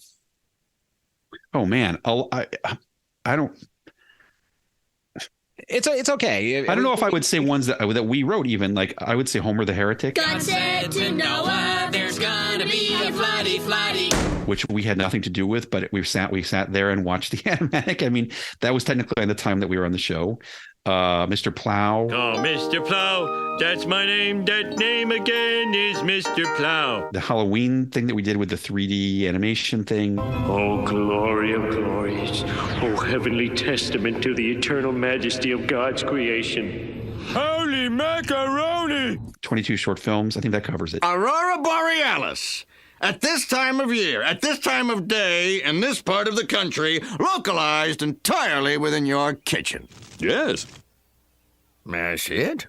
Speaker 4: Oh man, I don't.
Speaker 5: It's okay.
Speaker 4: I don't know if I would say ones that we wrote even. Like, I would say Homer the Heretic.
Speaker 11: God said to Noah, there's gonna be a floody.
Speaker 4: Which we had nothing to do with, but we sat there and watched the animatic. I mean, that was technically at the time that we were on the show. Mr. Plow.
Speaker 12: Oh, Mr. Plow, that's my name. That name again is Mr. Plow.
Speaker 4: The Halloween thing that we did with the 3D animation thing.
Speaker 12: Oh, glory of glories. Oh, heavenly testament to the eternal majesty of God's creation. Holy macaroni!
Speaker 4: 22 short films. I think that covers it.
Speaker 13: Aurora Borealis. At this time of year, at this time of day, in this part of the country, localized entirely within your kitchen.
Speaker 12: Yes.
Speaker 13: May I see it?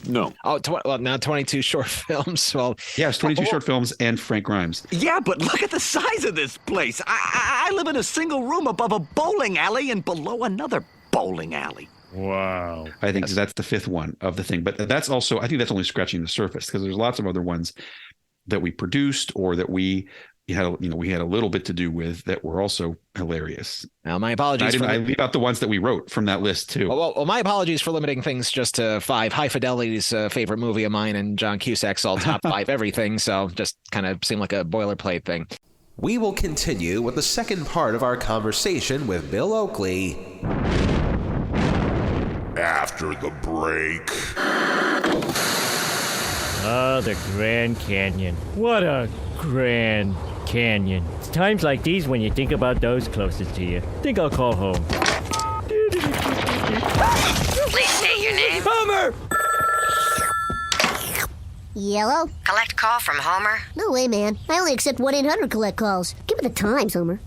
Speaker 12: No.
Speaker 5: Oh, well, now 22 short films. Well,
Speaker 4: yes, 22 short films and Frank Grimes.
Speaker 14: Yeah, but look at the size of this place. I live in a single room above a bowling alley and below another bowling alley.
Speaker 12: Wow.
Speaker 4: I think that's the fifth one of the thing. But that's also, I think that's only scratching the surface, because there's lots of other ones that we produced or that we had a little bit to do with that were also hilarious.
Speaker 5: Now, my apologies.
Speaker 4: I leave out the ones that we wrote from that list too.
Speaker 5: Well, my apologies for limiting things just to 5. High Fidelity's favorite movie of mine, and John Cusack's all top 5 everything. So just kind of seemed like a boilerplate thing.
Speaker 1: We will continue with the second part of our conversation with Bill Oakley
Speaker 3: after the break.
Speaker 15: Oh, the Grand Canyon. What a Grand Canyon. It's times like these when you think about those closest to you. Think I'll call home.
Speaker 16: Please say your name.
Speaker 15: Homer!
Speaker 16: Yellow? Collect call from Homer? No way, man. I only accept 1-800 collect calls. Give it the times, Homer.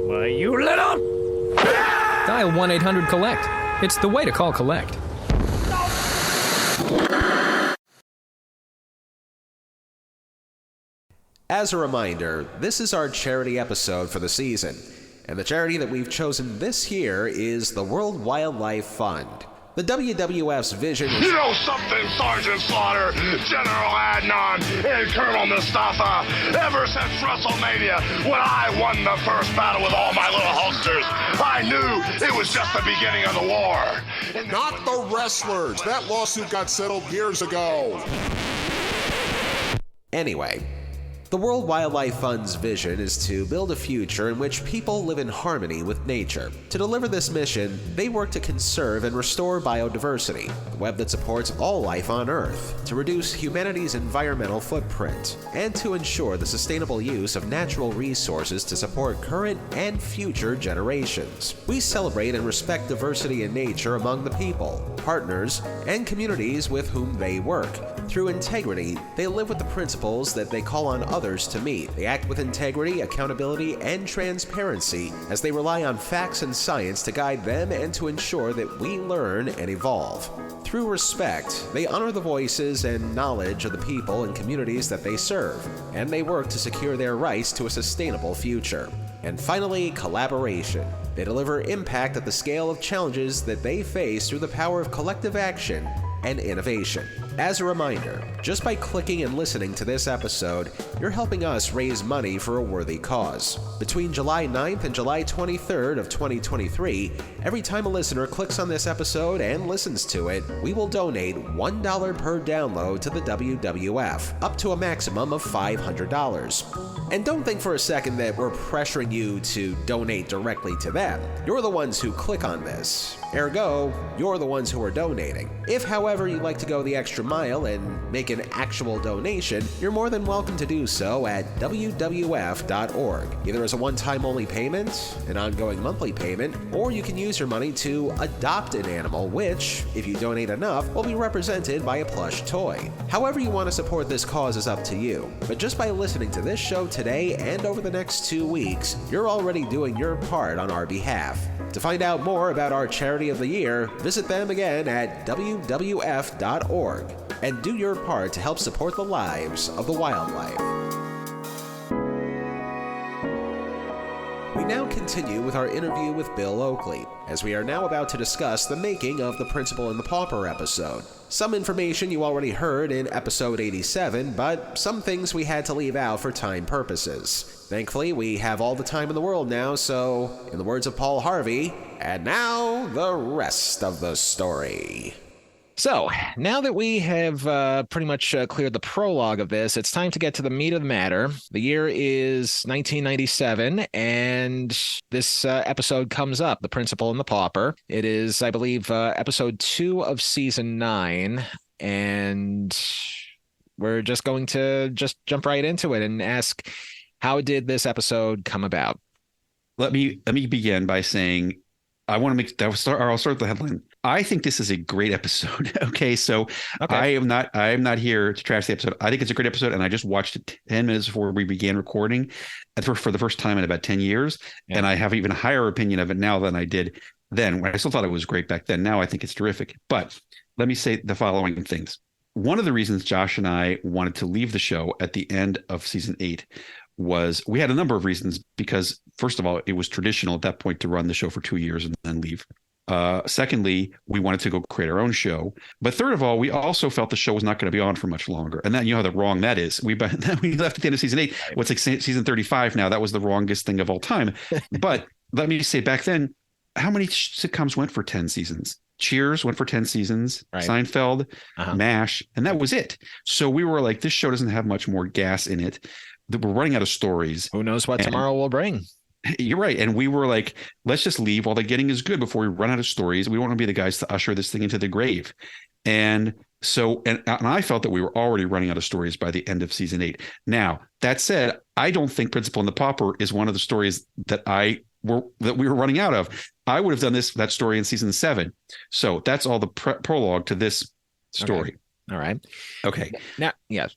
Speaker 15: Why, you little...
Speaker 17: Dial 1-800-COLLECT. It's the way to call collect.
Speaker 1: As a reminder, this is our charity episode for the season, and the charity that we've chosen this year is the World Wildlife Fund. The WWF's vision is...
Speaker 3: You know something, Sergeant Slaughter, General Adnan, and Colonel Mustafa? Ever since WrestleMania, when I won the first battle with all my little Hulksters, I knew it was just the beginning of the war. Not the wrestlers. That lawsuit got settled years ago.
Speaker 1: Anyway, the World Wildlife Fund's vision is to build a future in which people live in harmony with nature. To deliver this mission, they work to conserve and restore biodiversity, the web that supports all life on Earth, to reduce humanity's environmental footprint, and to ensure the sustainable use of natural resources to support current and future generations. We celebrate and respect diversity in nature among the people, partners, and communities with whom they work. Through integrity, they live with the principles that they call on others to meet. They act with integrity, accountability, and transparency as they rely on facts and science to guide them and to ensure that we learn and evolve. Through respect, they honor the voices and knowledge of the people and communities that they serve, and they work to secure their rights to a sustainable future. And finally, collaboration. They deliver impact at the scale of challenges that they face through the power of collective action and innovation. As a reminder, just by clicking and listening to this episode, you're helping us raise money for a worthy cause. Between July 9th and July 23rd of 2023, every time a listener clicks on this episode and listens to it, we will donate $1 per download to the WWF, up to a maximum of $500. And don't think for a second that we're pressuring you to donate directly to them. You're the ones who click on this. Ergo, you're the ones who are donating. If, however, you'd like to go the extra mile and make an actual donation, you're more than welcome to do so at WWF.org, either as a one-time only payment, an ongoing monthly payment, or you can use your money to adopt an animal, which, if you donate enough, will be represented by a plush toy. However you want to support this cause is up to you, but just by listening to this show today and over the next 2 weeks, you're already doing your part on our behalf. To find out more about our charity of the year, visit them again at WWF.org and do your part to help support the lives of the wildlife. We now continue with our interview with Bill Oakley, as we are now about to discuss the making of the Principal and the Pauper episode. Some information you already heard in episode 87, but some things we had to leave out for time purposes. Thankfully, we have all the time in the world now, so, in the words of Paul Harvey, and now the rest of the story.
Speaker 5: So, now that we have pretty much cleared the prologue of this, it's time to get to the meat of the matter. The year is 1997, and this episode comes up, The Principal and the Pauper. It is, I believe, episode 2 of season 9, and we're just going to jump right into it and ask, how did this episode come about?
Speaker 4: Let me begin by saying, I'll start with the headline. I think this is a great episode. Okay, so okay. I am not here to trash the episode. I think it's a great episode, and I just watched it 10 minutes before we began recording for the first time in about 10 years, and I have even a higher opinion of it now than I did then. I still thought it was great back then. Now I think it's terrific. But let me say the following things. One of the reasons Josh and I wanted to leave the show at the end of season 8 was we had a number of reasons, because first of all, it was traditional at that point to run the show for 2 years and then leave. Secondly, we wanted to go create our own show. But third of all, we also felt the show was not going to be on for much longer. And then, you know how wrong that is. We left at the end of season 8. What's like season 35 now? That was the wrongest thing of all time. But let me say, back then, how many sitcoms went for 10 seasons? Cheers went for 10 seasons, right. Seinfeld, MASH, and that was it. So we were like, this show doesn't have much more gas in it. We're running out of stories.
Speaker 5: Who knows what tomorrow will bring?
Speaker 4: You're right. And we were like, let's just leave while the getting is good before we run out of stories. We don't want to be the guys to usher this thing into the grave. And so, and I felt that we were already running out of stories by the end of season 8. Now, that said, I don't think Principal and the Pauper is one of the stories that we were running out of. I would have done that story in season 7. So that's all the prologue to this story.
Speaker 5: Okay. All right.
Speaker 4: Okay.
Speaker 5: Now, yes.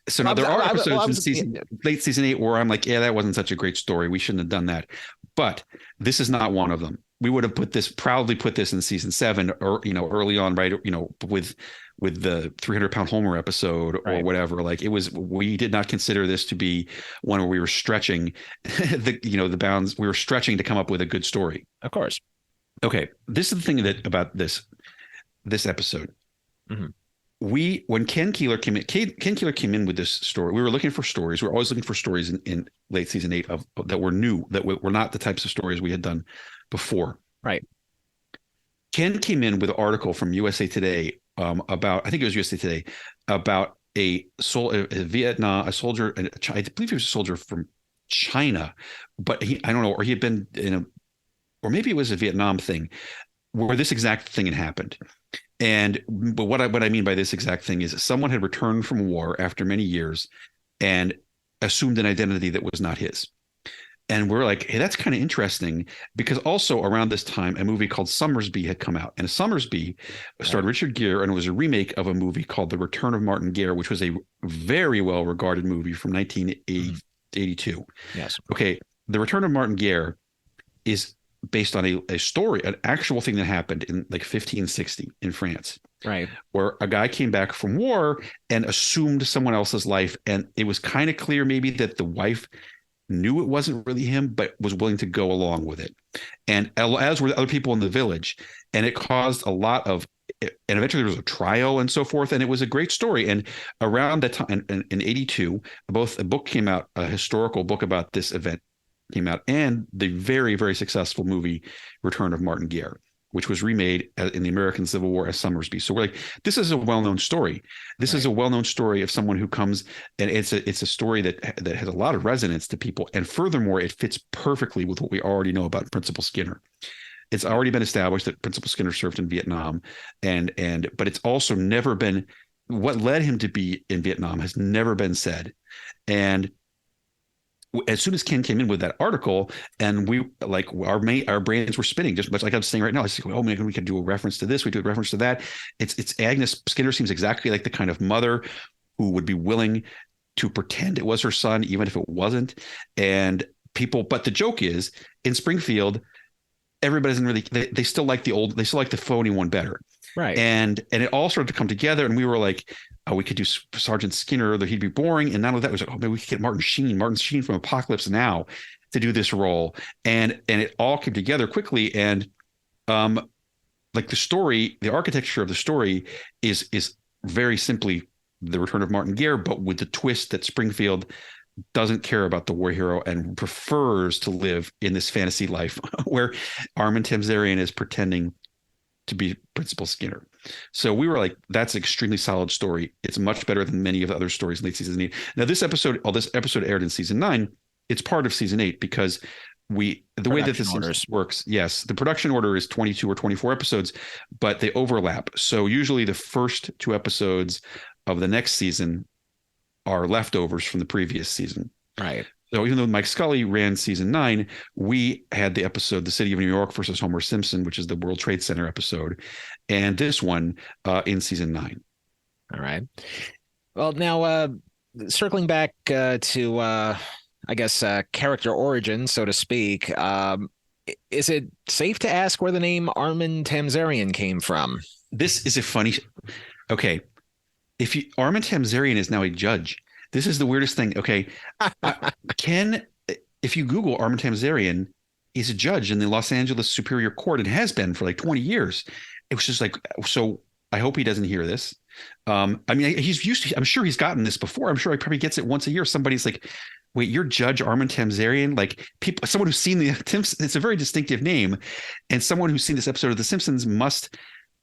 Speaker 4: So now there are episodes in late season 8 where I'm like, yeah, that wasn't such a great story. We shouldn't have done that. But this is not one of them. We would have proudly put this in season 7, or, early on, right? With the 300-pound Homer episode or whatever. Like, we did not consider this to be one where we were stretching the bounds. We were stretching to come up with a good story.
Speaker 5: Of course.
Speaker 4: Okay. This is the thing about this episode. Mm-hmm. When Ken Keeler came in with this story, we were looking for stories. We were always looking for stories in late season 8 that were new, that were not the types of stories we had done before.
Speaker 5: Right.
Speaker 4: Ken came in with an article from USA Today about, I think it was USA Today, about a soldier, I believe he was a soldier from China, but I don't know, or he had been or maybe it was a Vietnam thing where this exact thing had happened. But what I mean by this exact thing is someone had returned from war after many years and assumed an identity that was not his. And we're like, hey, that's kind of interesting, because also around this time, a movie called Summersby had come out. And Summersby starred Richard Gere, and it was a remake of a movie called The Return of Martin Gere, which was a very well-regarded movie from 1982.
Speaker 5: Yes.
Speaker 4: Okay. The Return of Martin Gere is based on a story, an actual thing that happened in like 1560 in France,
Speaker 5: right?
Speaker 4: Where a guy came back from war and assumed someone else's life. And it was kind of clear maybe that the wife knew it wasn't really him, but was willing to go along with it. And as were the other people in the village. And it caused a lot of, and eventually there was a trial and so forth. And it was a great story. And around that time in 82, a book came out, a historical book about this event came out, and the very, very successful movie Return of Martin Gere, which was remade in the American Civil War as Summersby. So we're like, this is a well-known story. This is a well-known story of someone who comes, and it's a story that has a lot of resonance to people. And furthermore, it fits perfectly with what we already know about Principal Skinner. It's already been established that Principal Skinner served in Vietnam, but it's also never been, what led him to be in Vietnam has never been said. And as soon as Ken came in with that article, and we like our brains were spinning, just much like I'm saying right now. I said, oh man, we could do a reference to this. We do a reference to that. It's Agnes Skinner seems exactly like the kind of mother who would be willing to pretend it was her son, even if it wasn't. And but the joke is, in Springfield, everybody doesn't really, they still like the phony one better.
Speaker 5: Right.
Speaker 4: And it all started to come together, and we were like, oh, we could do Sergeant Skinner, though he'd be boring. And none of that was like, oh, maybe we could get Martin Sheen from Apocalypse Now to do this role. And it all came together quickly. And like the story, the architecture of the story is very simply the return of Martin Gare, but with the twist that Springfield doesn't care about the war hero and prefers to live in this fantasy life where Armin Tamzarian is pretending to be Principal Skinner. So we were like, that's an extremely solid story. It's much better than many of the other stories in late season 8. Now this episode aired in season 9. It's part of season 8 because the way that this works, yes, the production order is 22 or 24 episodes, but they overlap. So usually the first 2 episodes of the next season are leftovers from the previous season.
Speaker 5: Right.
Speaker 4: So even though Mike Scully ran season 9, we had the episode The City of New York versus Homer Simpson, which is the World Trade Center episode, and this one in season 9.
Speaker 5: All right. Well, now circling back to I guess character origin, so to speak, is it safe to ask where the name Armin Tamzarian came from?
Speaker 4: This is a funny. Okay. Armin Tamzarian is now a judge. This is the weirdest thing. Okay. If you Google Armin Tamzarian, he's a judge in the Los Angeles Superior Court and has been for like 20 years. It was just like, so I hope he doesn't hear this. I mean, he's used to, I'm sure he's gotten this before. I'm sure he probably gets it once a year. Somebody's like, wait, you're Judge Armin Tamzarian? Like someone who's seen it's a very distinctive name. And someone who's seen this episode of The Simpsons must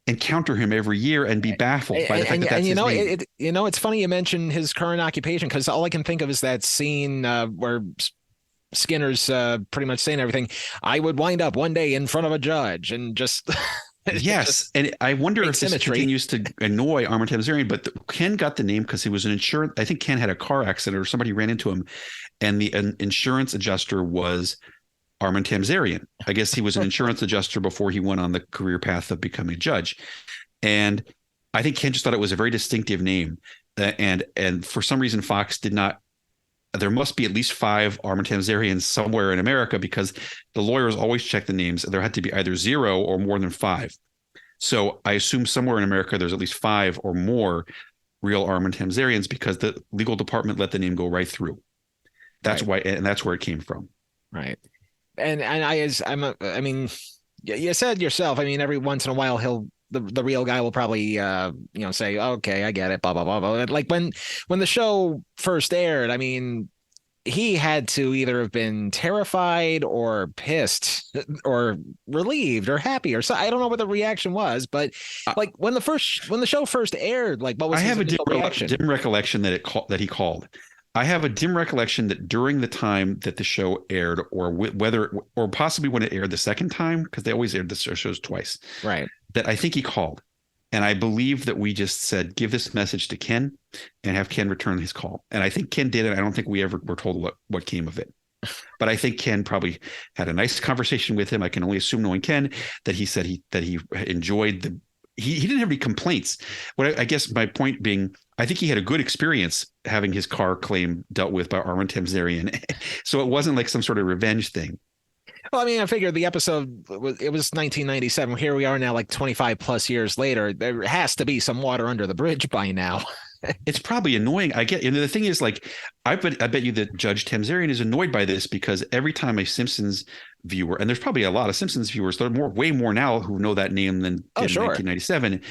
Speaker 4: encounter him every year and be baffled by the fact that that's his name.
Speaker 5: It's funny you mention his current occupation, because all I can think of is that scene where Skinner's pretty much saying everything. I would wind up one day in front of a judge and just.
Speaker 4: Yes, and I wonder if this continues to annoy Armin Tamzarian, but Ken got the name because he was an insurance. I think Ken had a car accident or somebody ran into him, and the insurance adjuster was Armin Tamzarian. I guess he was an insurance adjuster before he went on the career path of becoming a judge. And I think Ken just thought it was a very distinctive name. And for some reason, Fox did not. There must be at least 5 Armin Tamzarians somewhere in America, because the lawyers always check the names. There had to be either 0 or more than 5. So I assume somewhere in America, there's at least 5 or more real Armin Tamzarians, because the legal department let the name go right through. That's why, and that's where it came from.
Speaker 5: Right. And I mean, you said yourself, I mean, every once in a while the real guy will probably say, okay, I get it, blah blah blah blah. Like when the show first aired, I mean, he had to either have been terrified or pissed or relieved or happy or so. I don't know what the reaction was, but like when the show first aired, like what was his initial reaction?
Speaker 4: dim recollection that he called. I have a dim recollection that during the time that the show aired, or possibly when it aired the second time, because they always aired the shows twice,
Speaker 5: right?
Speaker 4: That I think he called, and I believe that we just said, give this message to Ken and have Ken return his call. And I think Ken did it. I don't think we ever were told what came of it, but I think Ken probably had a nice conversation with him. I can only assume, knowing Ken, that he said that he enjoyed he didn't have any complaints. What I guess my point being, I think he had a good experience having his car claim dealt with by Armin Tamzarian. So it wasn't like some sort of revenge thing.
Speaker 5: Well, I mean, I figured the episode it was 1997. Here we are now, like 25 plus years later. There has to be some water under the bridge by now.
Speaker 4: It's probably annoying. I get, and the thing is, like, I bet you that Judge Tamzarian is annoyed by this, because every time a Simpsons viewer, and there's probably a lot of Simpsons viewers, there are way more now who know that name than in 1997.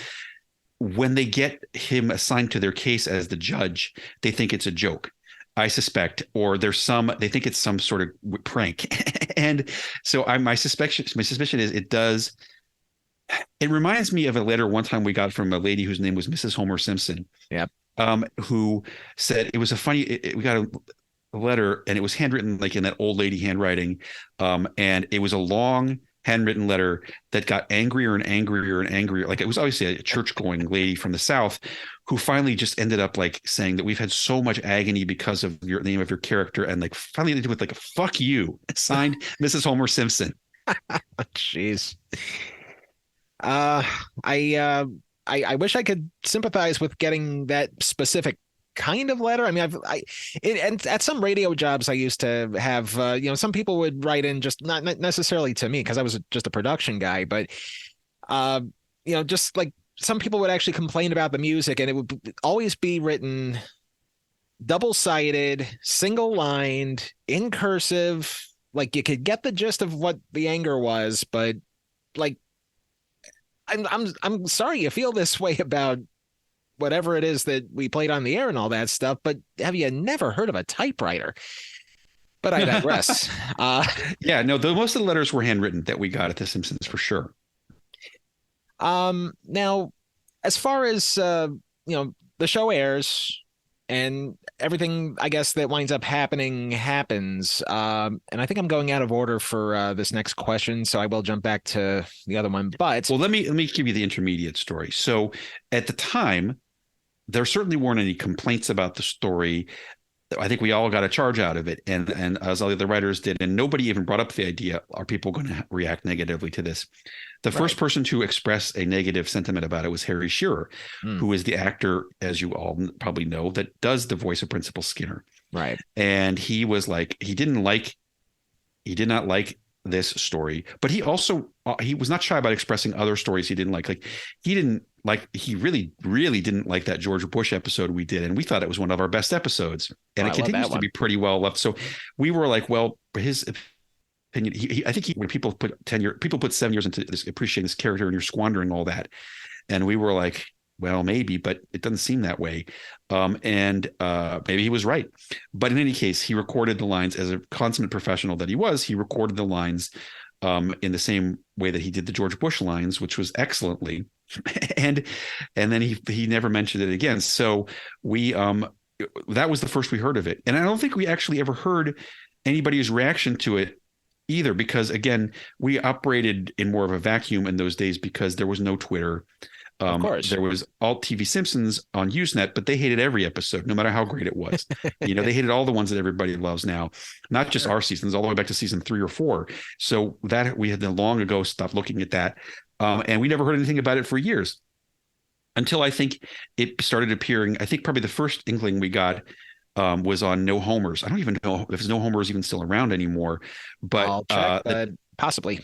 Speaker 4: When they get him assigned to their case as the judge, they think it's a joke, I suspect, or they think it's some sort of prank. And so my suspicion is it reminds me of a letter one time we got from a lady whose name was Mrs. Homer Simpson.
Speaker 5: Yep.
Speaker 4: Who said it was we got a letter, and it was handwritten like in that old lady handwriting. And it was a long handwritten letter that got angrier and angrier and angrier. Like, it was obviously a church going lady from the South who finally just ended up like saying that we've had so much agony because of your name of your character. And like finally ended with like, fuck you, signed Mrs. Homer Simpson.
Speaker 5: Jeez. I wish I could sympathize with getting that specific kind of letter. I mean, and at some radio jobs I used to have, some people would write in, just not necessarily to me, because I was just a production guy, but just like some people would actually complain about the music, and it would always be written double-sided, single-lined, in cursive. Like, you could get the gist of what the anger was, but like, I'm sorry you feel this way about whatever it is that we played on the air and all that stuff, but have you never heard of a typewriter? But I digress.
Speaker 4: Yeah, no, most of the letters were handwritten that we got at The Simpsons for sure.
Speaker 5: Now, as far as the show airs and everything, I guess, that winds up happening happens. And I think I'm going out of order for this next question, so I will jump back to the other one. But
Speaker 4: well, let me give you the intermediate story. So at the time, there certainly weren't any complaints about the story. I think we all got a charge out of it, and as all the other writers did, and nobody even brought up the idea: are people going to react negatively to this? The first person to express a negative sentiment about it was Harry Shearer, who is the actor, as you all probably know, that does the voice of Principal Skinner.
Speaker 5: Right.
Speaker 4: And he was like, he did not like this story, but he also he was not shy about expressing other stories he didn't like. Like he really, really didn't like that George Bush episode we did, and we thought it was one of our best episodes, and it continues to be pretty well loved. So we were like, well, his opinion. I think when people put 7 years into this, appreciating this character, and you're squandering all that, and we were like, well, maybe, but it doesn't seem that way. And maybe he was right. But in any case, he recorded the lines as a consummate professional that he was. He recorded the lines in the same way that he did the George Bush lines, which was excellently. And then he never mentioned it again. So we that was the first we heard of it. And I don't think we actually ever heard anybody's reaction to it either, because again, we operated in more of a vacuum in those days because there was no Twitter. Of course. There was Alt TV Simpsons on Usenet, but they hated every episode, no matter how great it was. They hated all the ones that everybody loves now, not just our seasons, all the way back to season 3 or 4. So that we had long ago stopped looking at that. And we never heard anything about it for years until I think it started appearing. I think probably the first inkling we got was on No Homers. I don't even know if No Homers even still around anymore, but
Speaker 5: I'll check, possibly.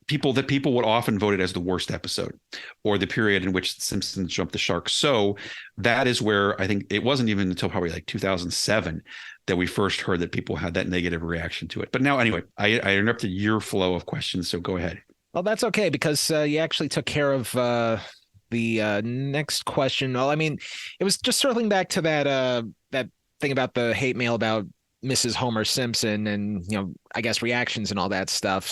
Speaker 4: People would often vote it as the worst episode, or the period in which the Simpsons jumped the shark. So that is where I think it wasn't even until probably like 2007 that we first heard that people had that negative reaction to it. But now, anyway, I interrupted your flow of questions, so go ahead.
Speaker 5: Well, that's okay, because you actually took care of the next question. Well, I mean, it was just circling back to that thing about the hate mail about Mrs. Homer Simpson and, I guess reactions and all that stuff.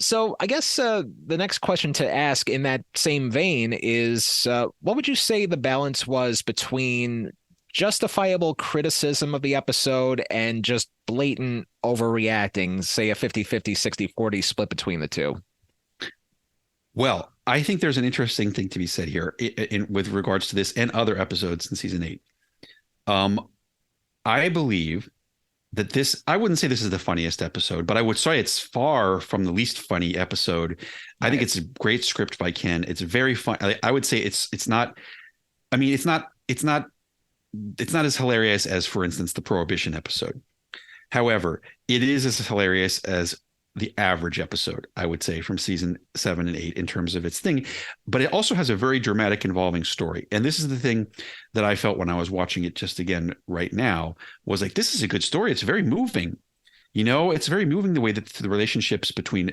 Speaker 5: So I guess the next question to ask in that same vein is, what would you say the balance was between justifiable criticism of the episode and just blatant overreacting, say a 50-50, 60-40 split between the two?
Speaker 4: Well, I think there's an interesting thing to be said here with regards to this and other episodes in season 8. I believe that I wouldn't say this is the funniest episode, but I would say it's far from the least funny episode. I think it's a great script by Ken. It's very fun. I would say it's not as hilarious as, for instance, the Prohibition episode. However, it is as hilarious as the average episode, I would say, from season 7 and 8 in terms of its thing. But it also has a very dramatic, involving story. And this is the thing that I felt when I was watching it just again right now, was like, this is a good story. It's very moving. It's very moving the way that the relationships between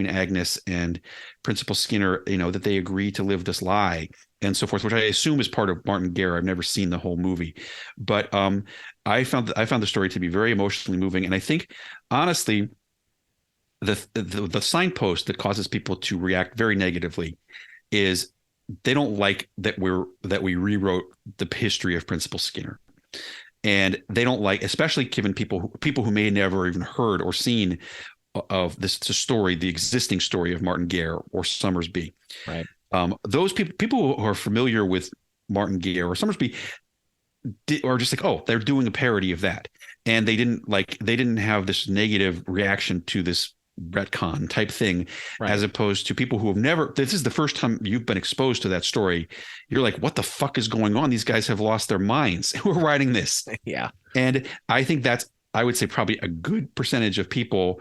Speaker 4: Agnes and Principal Skinner, that they agree to live this lie and so forth, which I assume is part of Martin Guerre. I've never seen the whole movie, but I found the story to be very emotionally moving. And I think, honestly, the signpost that causes people to react very negatively is they don't like that we rewrote the history of Principal Skinner. And they don't like, especially given people who may never even heard or seen of this story, the existing story of Martin Guerre or Summersby.
Speaker 5: Right.
Speaker 4: Those people who are familiar with Martin Guerre or Summersby are just like, oh, they're doing a parody of that, and they didn't have this negative reaction to this retcon type thing, right, as opposed to people who have never. This is the first time you've been exposed to that story. You're like, what the fuck is going on? These guys have lost their minds who are writing this.
Speaker 5: Yeah.
Speaker 4: And I think I would say probably a good percentage of people,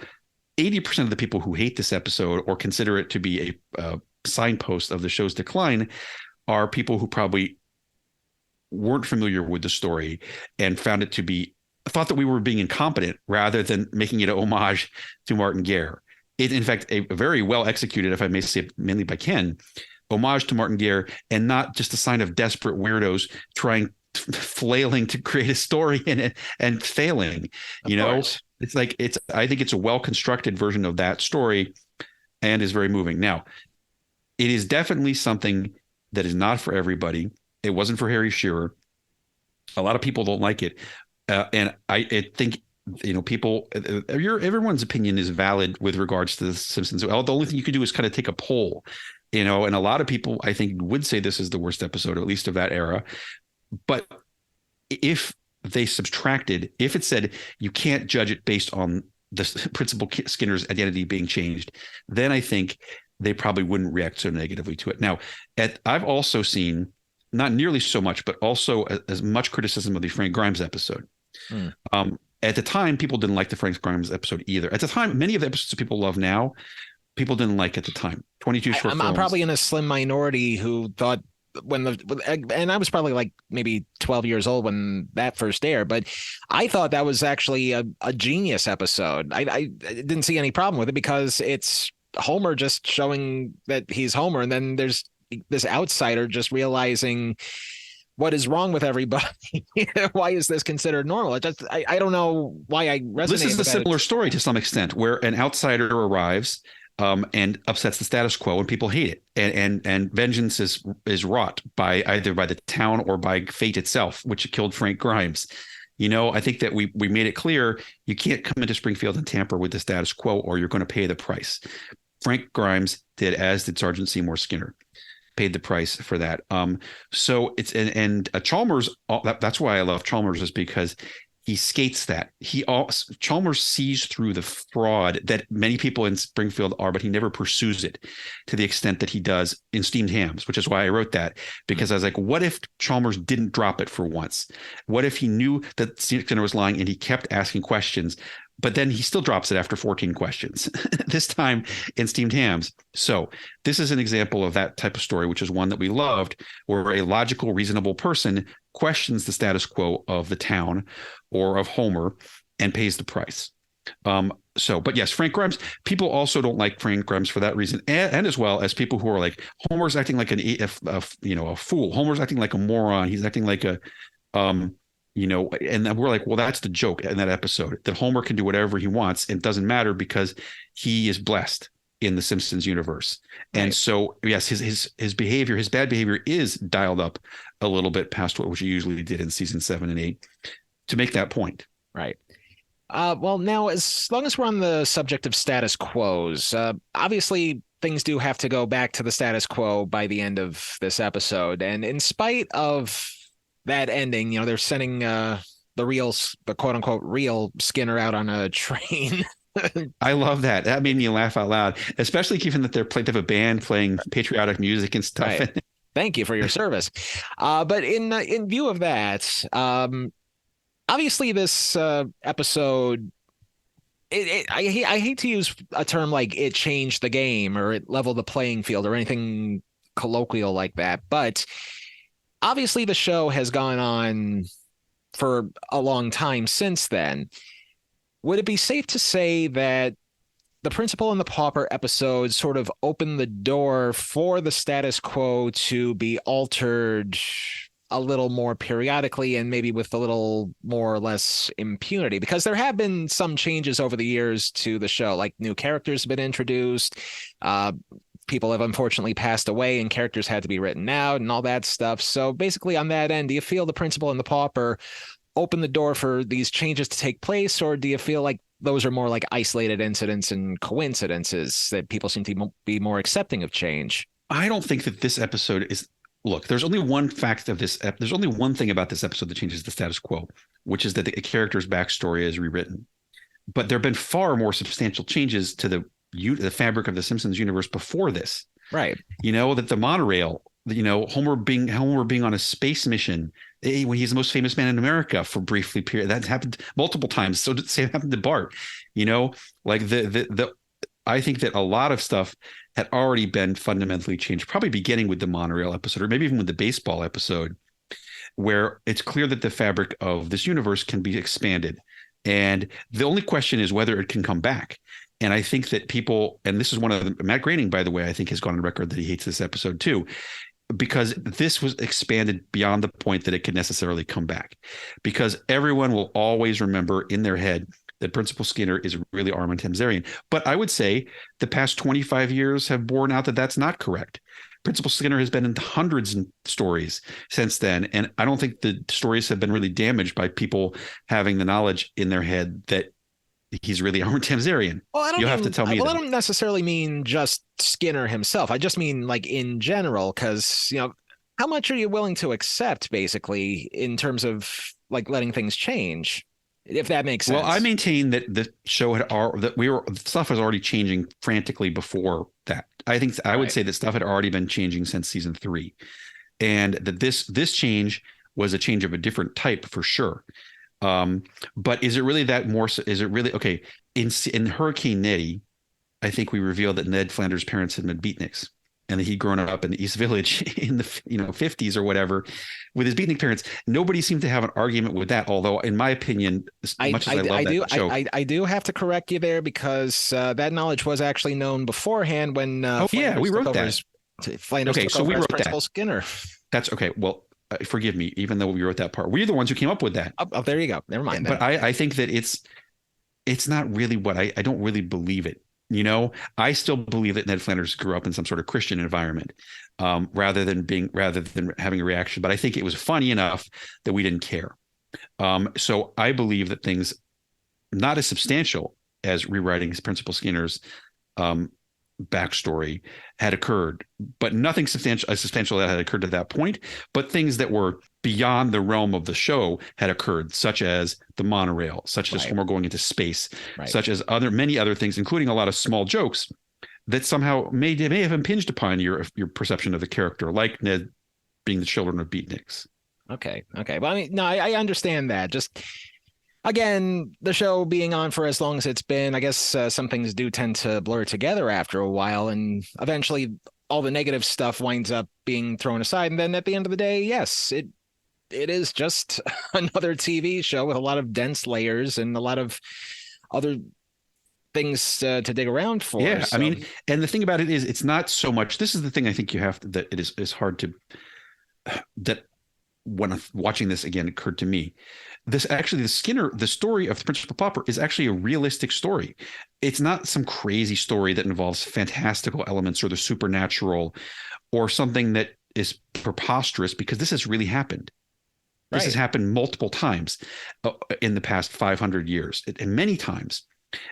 Speaker 4: 80% of the people who hate this episode or consider it to be signpost of the show's decline are people who probably weren't familiar with the story and found it to be thought that we were being incompetent rather than making it a homage to Martin Guerre. It, in fact, a very well executed, if I may say, mainly by Ken, homage to Martin Guerre, and not just a sign of desperate weirdos flailing to create a story in it and failing. You know, it's like I think it's a well constructed version of that story, and is very moving. Now, it is definitely something that is not for everybody. It wasn't for Harry Shearer. A lot of people don't like it. And I think, you know, everyone's opinion is valid with regards to The Simpsons. Well, the only thing you could do is kind of take a poll, you know, and a lot of people, I think, would say this is the worst episode, or at least of that era. But if they if it said you can't judge it based on the Principal Skinner's identity being changed, then I think they probably wouldn't react so negatively to it. Now, I've also seen, not nearly so much, but also as much criticism of the Frank Grimes episode. At the time, people didn't like the Frank Grimes episode either. At the time, many of the episodes that people love now, people didn't like at the time. 22 short films.
Speaker 5: I'm probably in a slim minority who thought and I was probably like maybe 12 years old when that first aired, but I thought that was actually a genius episode. I didn't see any problem with it because it's Homer just showing that he's Homer, and then there's this outsider just realizing what is wrong with everybody. Why is this considered normal? I don't know why I resonate.
Speaker 4: This is a similar story to some extent, where an outsider arrives and upsets the status quo, and people hate it, and vengeance is wrought either by the town or by fate itself, which killed Frank Grimes. You know, I think that we made it clear you can't come into Springfield and tamper with the status quo, or you're going to pay the price. Frank Grimes did, as did Sergeant Seymour Skinner. Paid the price for that. So it's and Chalmers. That's why I love Chalmers, is because he skates that. Chalmers sees through the fraud that many people in Springfield are, but he never pursues it to the extent that he does in Steamed Hams, which is why I wrote that, because I was like, what if Chalmers didn't drop it for once? What if he knew that Skinner was lying and he kept asking questions? But then he still drops it after 14 questions, this time in Steamed Hams. So this is an example of that type of story, which is one that we loved, where a logical, reasonable person questions the status quo of the town or of Homer and pays the price. But yes, Frank Grimes, people also don't like Frank Grimes for that reason. And as well as people who are like, Homer's acting like a fool. Homer's acting like a moron. He's acting like and then we're like, well, that's the joke in that episode, that Homer can do whatever he wants and it doesn't matter because he is blessed in the Simpsons universe. Right. And so, yes, his behavior, his bad behavior is dialed up a little bit past what he usually did in season 7 and 8 to make that point.
Speaker 5: Right. Well, now, as long as we're on the subject of status quos, obviously things do have to go back to the status quo by the end of this episode. And in spite of that ending, they're sending the quote unquote real Skinner out on a train.
Speaker 4: I love that. That made me laugh out loud, especially given that they have a band playing patriotic music and stuff.
Speaker 5: Right. Thank you for your service. But in view of that, obviously this episode, I hate to use a term like it changed the game or it leveled the playing field or anything colloquial like that, but obviously the show has gone on for a long time since then. Would it be safe to say that the Principal and the Pauper episode sort of opened the door for the status quo to be altered a little more periodically and maybe with a little more or less impunity? Because there have been some changes over the years to the show, like new characters have been introduced, people have unfortunately passed away and characters had to be written out and all that stuff. So basically on that end, do you feel the Principal and the Pauper open the door for these changes to take place, or do you feel like those are more like isolated incidents and coincidences that people seem to be more accepting of change?
Speaker 4: I don't think that this episode is... Look, there's only one fact of this. There's only one thing about this episode that changes the status quo, which is that the character's backstory is rewritten. But there have been far more substantial changes to the fabric of the Simpsons universe before this.
Speaker 5: Right.
Speaker 4: That the monorail, Homer being on a space mission when he's the most famous man in America for briefly period. That happened multiple times. So it happened to Bart, like I think that a lot of stuff had already been fundamentally changed, probably beginning with the monorail episode, or maybe even with the baseball episode, where it's clear that the fabric of this universe can be expanded. And the only question is whether it can come back. And I think that people, and this is one of the, Matt Groening, by the way, I think has gone on record that he hates this episode too, because this was expanded beyond the point that it could necessarily come back. Because everyone will always remember in their head that Principal Skinner is really Armin Tamzarian. But I would say the past 25 years have borne out that that's not correct. Principal Skinner has been in hundreds of stories since then. And I don't think the stories have been really damaged by people having the knowledge in their head that he's really Armin Tamzarian.
Speaker 5: Well,
Speaker 4: You'll have to tell me
Speaker 5: Well,
Speaker 4: that.
Speaker 5: I don't necessarily mean just Skinner himself. I just mean like in general, because, you know, how much are you willing to accept, basically, in terms of like letting things change? If that makes sense.
Speaker 4: Well, I maintain that the show stuff was already changing frantically before that. I would say that stuff had already been changing since season 3, and that this change was a change of a different type for sure. But is it really that more? Is it really okay? In Hurricane Nettie, I think we revealed that Ned Flanders' parents had been beatniks, and that he'd grown up in the East Village in the 50s or whatever with his beatnik parents. Nobody seemed to have an argument with that. Although, in my opinion, I
Speaker 5: do have to correct you there, because that knowledge was actually known beforehand when.
Speaker 4: We wrote that.
Speaker 5: Flanders took over as Principal Skinner.
Speaker 4: That's okay. Well, forgive me, even though we wrote that part. We're the ones who came up with that.
Speaker 5: Oh, there you go. Never mind.
Speaker 4: But I think that it's not really what I don't really believe it. You know, I still believe that Ned Flanders grew up in some sort of Christian environment, rather than having a reaction. But I think it was funny enough that we didn't care. So I believe that things not as substantial as rewriting Principal Skinner's backstory had occurred, but nothing substantial that had occurred to that point. But things that were beyond the realm of the show had occurred, such as the monorail, such as Homer going into space, such as many other things, including a lot of small jokes that somehow may have impinged upon your perception of the character, like Ned being the children of beatniks.
Speaker 5: Okay. Well, I mean, no, I understand that. Just again, the show being on for as long as it's been, I guess some things do tend to blur together after a while, and eventually all the negative stuff winds up being thrown aside. And then at the end of the day, yes, it is just another TV show with a lot of dense layers and a lot of other things to dig around for.
Speaker 4: Yeah,
Speaker 5: so.
Speaker 4: I mean, and the thing about it is, it's not so much. This is the thing I think you have to, that it is hard to, that when watching this again occurred to me. This actually, the story of the Principal Pauper is actually a realistic story. It's not some crazy story that involves fantastical elements or the supernatural or something that is preposterous, because this has really happened. This has happened multiple times in the past 500 years, and many times.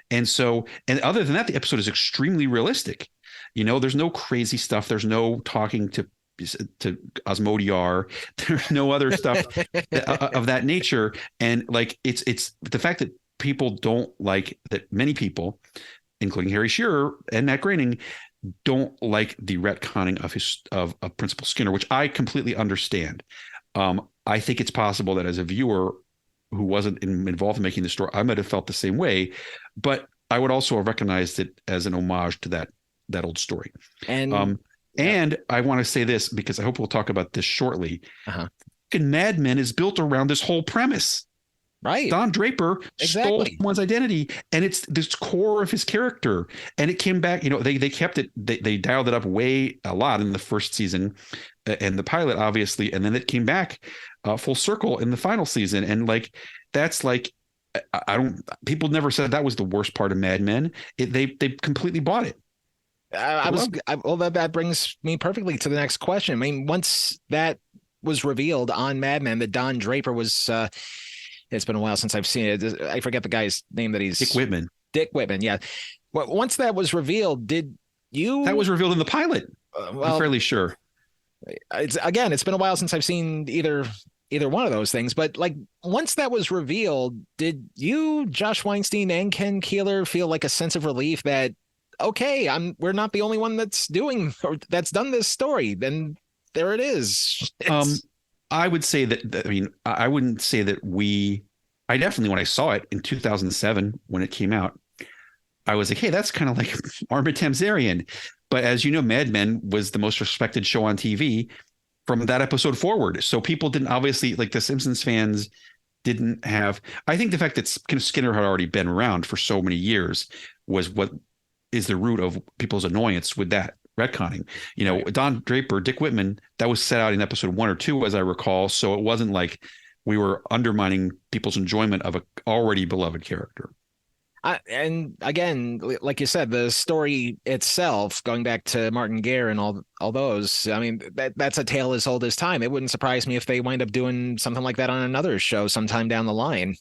Speaker 4: And so, and other than that, the episode is extremely realistic. You know, there's no crazy stuff. There's no talking to Osmodiar. There's no other stuff of that nature. And like, it's the fact that people don't like that. Many people, including Harry Shearer and Matt Groening, don't like the retconning of Principal Skinner, which I completely understand. I think it's possible that as a viewer who wasn't involved in making the story, I might have felt the same way, but I would also have recognized it as an homage to that old story. And I want to say this, because I hope we'll talk about this shortly. And Mad Men is built around this whole premise.
Speaker 5: Right.
Speaker 4: Don Draper stole someone's identity, and it's this core of his character. And it came back, you know, they kept it, they dialed it up a lot in the first season and the pilot, obviously. And then it came back full circle in the final season. And like, that's like, people never said that was the worst part of Mad Men. They completely bought it.
Speaker 5: Well, that brings me perfectly to the next question. I mean, once that was revealed on Mad Men that Don Draper was, it's been a while since I've seen it. I forget the guy's name that he's
Speaker 4: Dick Whitman.
Speaker 5: Dick Whitman, yeah. Well, once that was revealed, did you?
Speaker 4: That was revealed in the pilot. I'm fairly sure.
Speaker 5: It's been a while since I've seen either one of those things. But like, once that was revealed, did you, Josh Weinstein, and Ken Keeler feel like a sense of relief that, okay, we're not the only one that's done this story? Then there it is.
Speaker 4: I would say that, I mean, I wouldn't say that I definitely, when I saw it in 2007, when it came out, I was like, hey, that's kind of like Armin Tamzarian. But as you know, Mad Men was the most respected show on TV from that episode forward. So people didn't obviously, like the Simpsons fans didn't have, I think the fact that Skinner had already been around for so many years was what is the root of people's annoyance with that retconning. You know, Don Draper, Dick Whitman, that was set out in episode 1 or 2, as I recall. So it wasn't like we were undermining people's enjoyment of a already beloved character.
Speaker 5: And again, like you said, the story itself, going back to Martin Guerre and all those, I mean, that's a tale as old as time. It wouldn't surprise me if they wind up doing something like that on another show sometime down the line.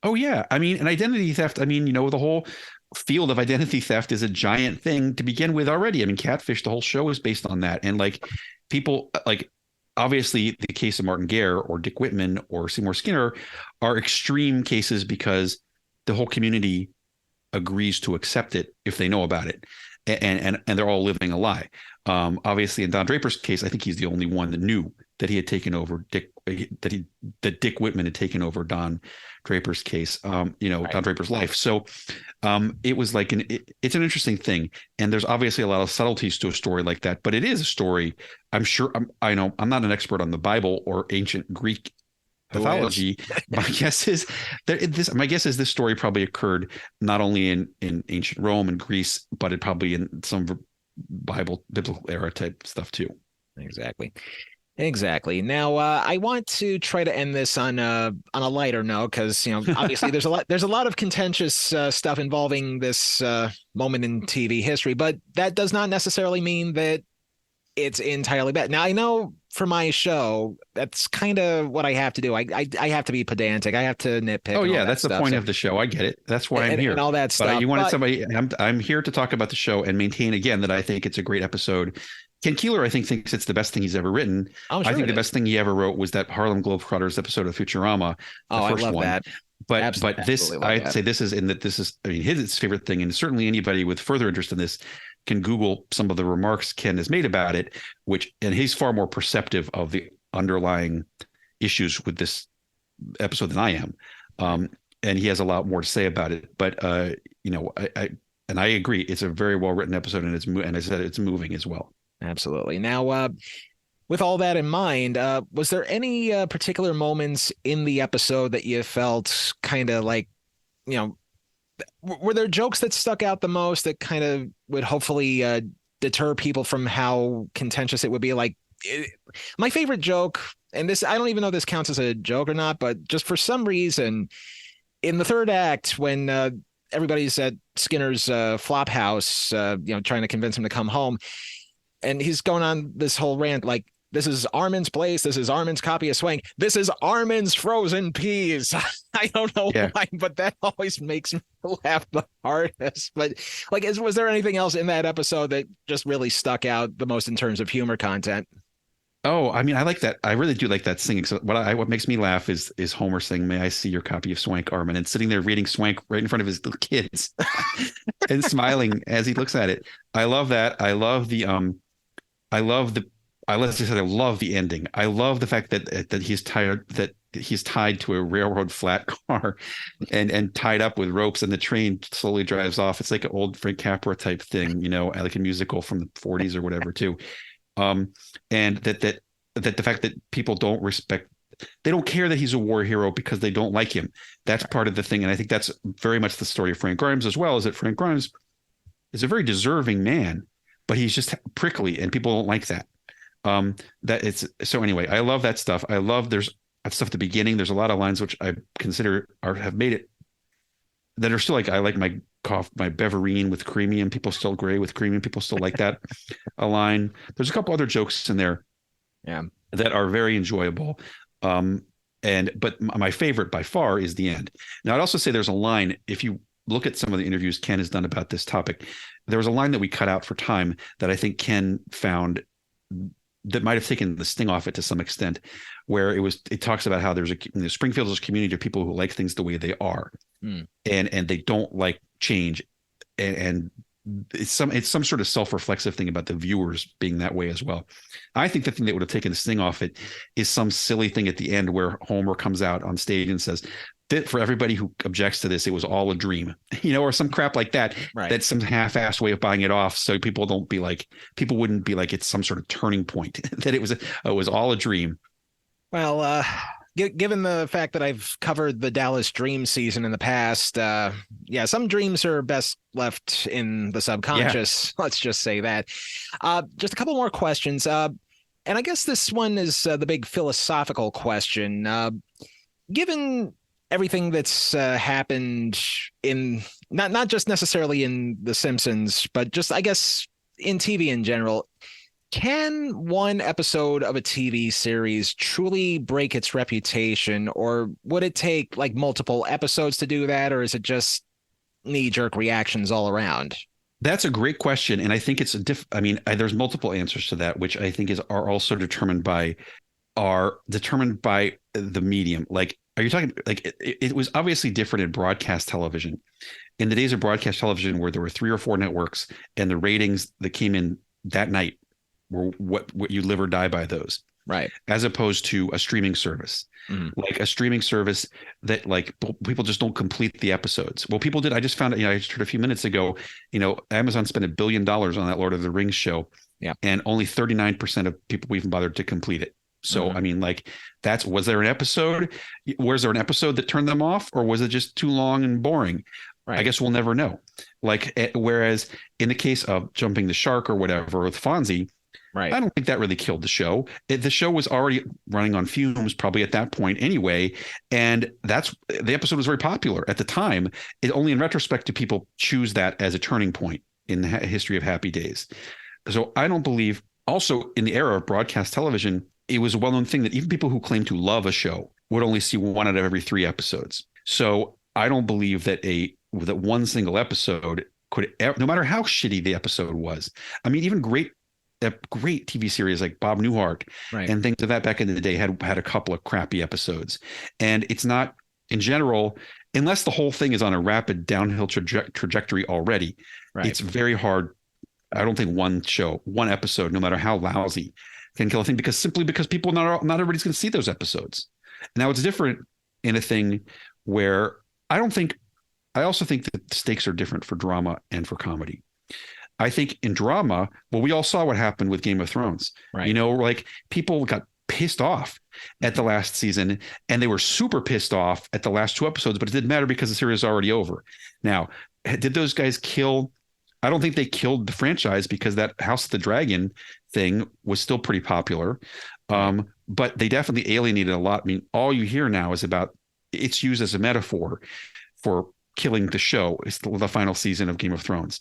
Speaker 4: Oh, yeah. I mean, and identity theft, I mean, you know, the whole field of identity theft is a giant thing to begin with already. I mean, Catfish, the whole show is based on that. And like people, like obviously the case of Martin Guerre or Dick Whitman or Seymour Skinner are extreme cases because the whole community agrees to accept it if they know about it, and they're all living a lie. Obviously, in Don Draper's case, I think he's the only one that knew that he had taken over Dick Whitman had taken over Don Draper's case. Don Draper's life. So it was like it's an interesting thing, and there's obviously a lot of subtleties to a story like that, but it is a story. I'm sure. I know I'm not an expert on the Bible or ancient Greek pathology. My guess is this story probably occurred not only in ancient Rome and Greece, but it probably in some biblical era type stuff too.
Speaker 5: Exactly. Now, I want to try to end this on a lighter note because obviously there's a lot of contentious stuff involving this moment in TV history, but that does not necessarily mean that it's entirely bad. Now, I know for my show, that's kind of what I have to do. I have to be pedantic. I have to nitpick.
Speaker 4: Oh yeah, that's the point of the show. I get it. That's why I'm here.
Speaker 5: And all that stuff.
Speaker 4: But you wanted somebody. I'm here to talk about the show and maintain again that I think it's a great episode. Ken Keeler, I think, thinks it's the best thing he's ever written.
Speaker 5: Oh, sure
Speaker 4: I think the best thing he ever wrote was that Harlem Globetrotters episode of Futurama.
Speaker 5: I love that.
Speaker 4: But this, I'd say this is I mean, his favorite thing, and certainly anybody with further interest in this can Google some of the remarks Ken has made about it, and he's far more perceptive of the underlying issues with this episode than I am. And he has a lot more to say about it. But, I agree. It's a very well-written episode, and I said it's moving as well.
Speaker 5: Absolutely. Now, with all that in mind, was there any particular moments in the episode that you felt kind of like, were there jokes that stuck out the most that kind of would hopefully deter people from how contentious it would be? Like my favorite joke, and this, I don't even know if this counts as a joke or not, but just for some reason in the third act, when everybody's at Skinner's flop house, trying to convince him to come home, and he's going on this whole rant, like, this is Armin's place. This is Armin's copy of Swank. This is Armin's frozen peas. I don't know why, but that always makes me laugh the hardest. But like, was there anything else in that episode that just really stuck out the most in terms of humor content?
Speaker 4: Oh, I mean, I like that. I really do like that singing. So what makes me laugh is Homer saying, "May I see your copy of Swank, Armin?" and sitting there reading Swank right in front of his little kids and smiling as he looks at it. I love that. I love the ending. I love the fact that he's tied to a railroad flat car and tied up with ropes, and the train slowly drives off. It's like an old Frank Capra type thing, like a musical from the 40s or whatever too. And that the fact that people they don't care that he's a war hero because they don't like him. That's part of the thing. And I think that's very much the story of Frank Grimes as well, is that Frank Grimes is a very deserving man, but he's just prickly and people don't like that. So anyway, I love that stuff. I love there's stuff at the beginning. There's a lot of lines which I consider have made it that are still like, I like my Beverine with creamy and people still gray with creamy. People still like that a line. There's a couple other jokes in there that are very enjoyable. But my favorite by far is the end. Now I'd also say there's a line, if you look at some of the interviews Ken has done about this topic, there was a line that we cut out for time that I think Ken found that might have taken the sting off it to some extent, where it talks about how Springfield is a community of people who like things the way they are, and they don't like change, and it's some sort of self-reflexive thing about the viewers being that way as well. I think the thing that would have taken the sting off it is some silly thing at the end where Homer comes out on stage and says, for everybody who objects to this, it was all a dream, or some crap like that.
Speaker 5: Right.
Speaker 4: That's some half-assed way of buying it off. So people wouldn't be like it's some sort of turning point that it was all a dream.
Speaker 5: Well, given the fact that I've covered the Dallas Dream season in the past, some dreams are best left in the subconscious. Yeah. Let's just say that. Just a couple more questions. And I guess this one is the big philosophical question. Given everything that's happened in not just necessarily in The Simpsons, but just, I guess, in TV in general, can one episode of a TV series truly break its reputation, or would it take like multiple episodes to do that, or is it just knee-jerk reactions all around?
Speaker 4: That's a great question, and I think it's there's multiple answers to that, which I think are also determined by the medium. Like, are you talking like it was obviously different in broadcast television? In the days of broadcast television, where there were 3 or 4 networks, and the ratings that came in that night were what you live or die by those,
Speaker 5: right? As
Speaker 4: opposed to a streaming service, like a streaming service that like people just don't complete the episodes. Well, people did. I just found it. I just heard a few minutes ago. Amazon spent $1 billion on that Lord of the Rings show, and only 39% of people even bothered to complete it. So I mean, like, was there an episode? Was there an episode that turned them off, or was it just too long and boring? Right. I guess we'll never know. Like, whereas in the case of Jumping the Shark or whatever with Fonzie. Right. I don't think that really killed the show. The show was already running on fumes probably at that point anyway. And the episode was very popular at the time. Only in retrospect do people choose that as a turning point in the history of Happy Days. So I don't believe, also in the era of broadcast television, it was a well-known thing that even people who claim to love a show would only see 1 out of every 3 episodes. So I don't believe that one single episode could, no matter how shitty the episode was. I mean, even great TV series like Bob Newhart and things of that back in the day had a couple of crappy episodes. And it's not, in general, unless the whole thing is on a rapid downhill trajectory already, it's very hard. I don't think one episode, no matter how lousy, can kill a thing, because people, not everybody's going to see those episodes. Now it's different in a thing where I also think that the stakes are different for drama and for comedy. I think in drama, we all saw what happened with Game of Thrones. Right. Like, people got pissed off at the last season, and they were super pissed off at the last 2 episodes, but it didn't matter because the series is already over. Now, did those guys kill? I don't think they killed the franchise, because that House of the Dragon thing was still pretty popular. But they definitely alienated a lot. I mean, all you hear now is about, it's used as a metaphor for killing the show. It's the final season of Game of Thrones.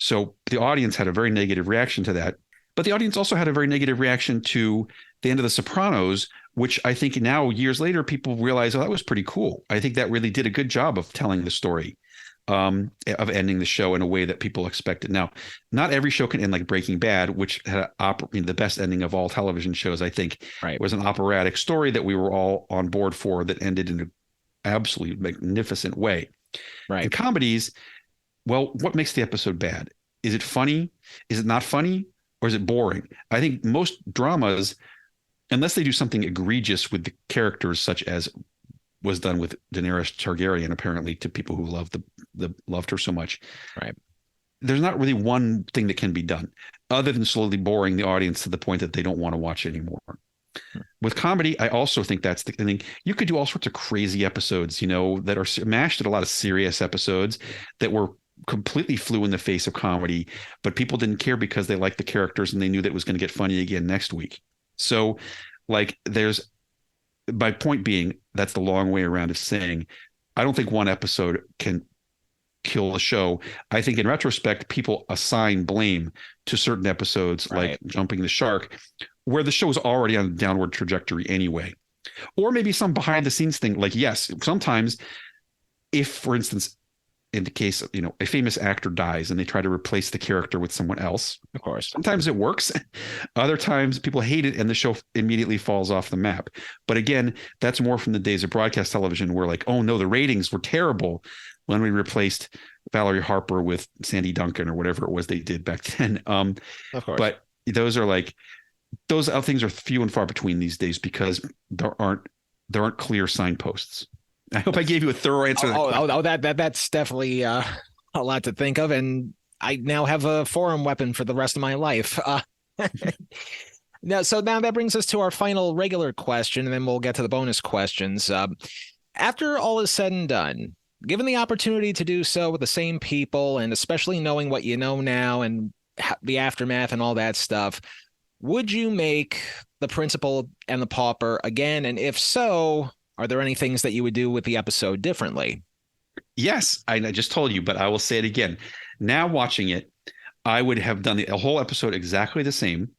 Speaker 4: So the audience had a very negative reaction to that. But the audience also had a very negative reaction to the end of The Sopranos, which I think now, years later, people realize, that was pretty cool. I think that really did a good job of telling the story, of ending the show in a way that people expected. Now, not every show can end like Breaking Bad, which had the best ending of all television shows, I think. Right. Was an operatic story that we were all on board for, that ended in an absolutely magnificent way. Right. In comedies, what makes the episode bad? Is it funny? Is it not funny? Or is it boring? I think most dramas, unless they do something egregious with the characters, such as was done with Daenerys Targaryen, apparently, to people who loved her so much. Right. There's not really one thing that can be done other than slowly boring the audience to the point that they don't want to watch anymore. With comedy, I also think that's the thing. You could do all sorts of crazy episodes, that are mashed at a lot of serious episodes that were completely flew in the face of comedy, but people didn't care because they liked the characters and they knew that it was going to get funny again next week. So, my point being, that's the long way around of saying, I don't think one episode can kill the show. I think in retrospect, people assign blame to certain episodes, like Jumping the Shark, where the show was already on a downward trajectory anyway. Or maybe some behind the scenes thing. Like, yes, sometimes if, for instance, in the case of, a famous actor dies and they try to replace the character with someone else. Of course. Sometimes it works. Other times people hate it and the show immediately falls off the map. But again, that's more from the days of broadcast television, where like, oh no, the ratings were terrible when we replaced Valerie Harper with Sandy Duncan or whatever it was they did back then. Of course. But those things are few and far between these days, because there aren't clear signposts. I hope I gave you a thorough answer.
Speaker 5: That's definitely a lot to think of, and I now have a forum weapon for the rest of my life. Now that brings us to our final regular question, and then we'll get to the bonus questions. After all is said and done, given the opportunity to do so with the same people, and especially knowing what you know now and the aftermath and all that stuff, would you make The Principal and the Pauper again? And if so, are there any things that you would do with the episode differently?
Speaker 4: Yes, I just told you, but I will say it again. Now watching it, I would have done the whole episode exactly the same,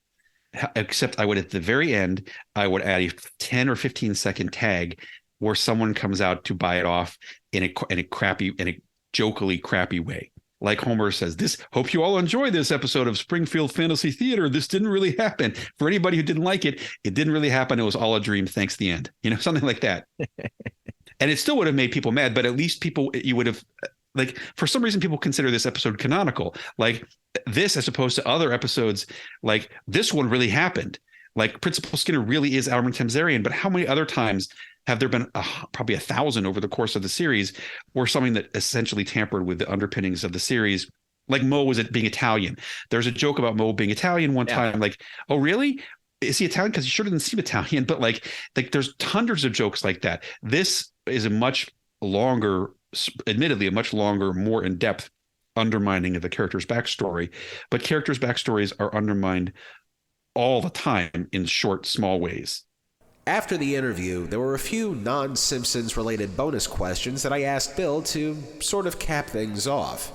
Speaker 4: except I would, at the very end, I would add a 10 or 15 second tag where someone comes out to buy it off in a jokily crappy way. Like Homer says, hope you all enjoy this episode of Springfield Fantasy Theater. This didn't really happen. For anybody who didn't like it, it didn't really happen. It was all a dream. Thanks, the end. Something like that. And it still would have made people mad, but at least you would have, like, for some reason, people consider this episode canonical. Like this, as opposed to other episodes, like this one really happened. Like Principal Skinner really is Albert Tamzarian, but how many other times have there been probably 1,000 over the course of the series or something that essentially tampered with the underpinnings of the series? Like Mo was being Italian. There's a joke about Mo being Italian one time. Like, oh, really? Is he Italian? Because he sure doesn't seem Italian. But like there's hundreds of jokes like that. This is a much longer, admittedly, a much longer, more in-depth undermining of the character's backstory. But characters' backstories are undermined all the time in short, small ways.
Speaker 1: After the interview, there were a few non-Simpsons related bonus questions that I asked Bill to sort of cap things off.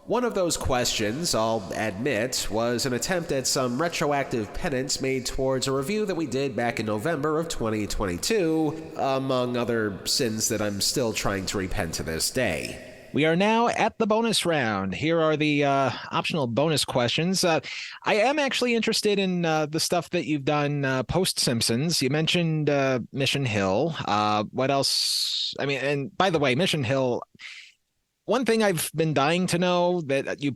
Speaker 1: One of those questions, I'll admit, was an attempt at some retroactive penance made towards a review that we did back in November of 2022, among other sins that I'm still trying to repent to this day.
Speaker 5: We are now at the bonus round. Here are the optional bonus questions. I am actually interested in the stuff that you've done post-Simpsons. You mentioned Mission Hill. What else? I mean, and by the way, Mission Hill, one thing I've been dying to know that you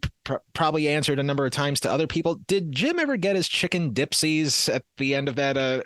Speaker 5: probably answered a number of times to other people, did Jim ever get his chicken dipsies at the end of that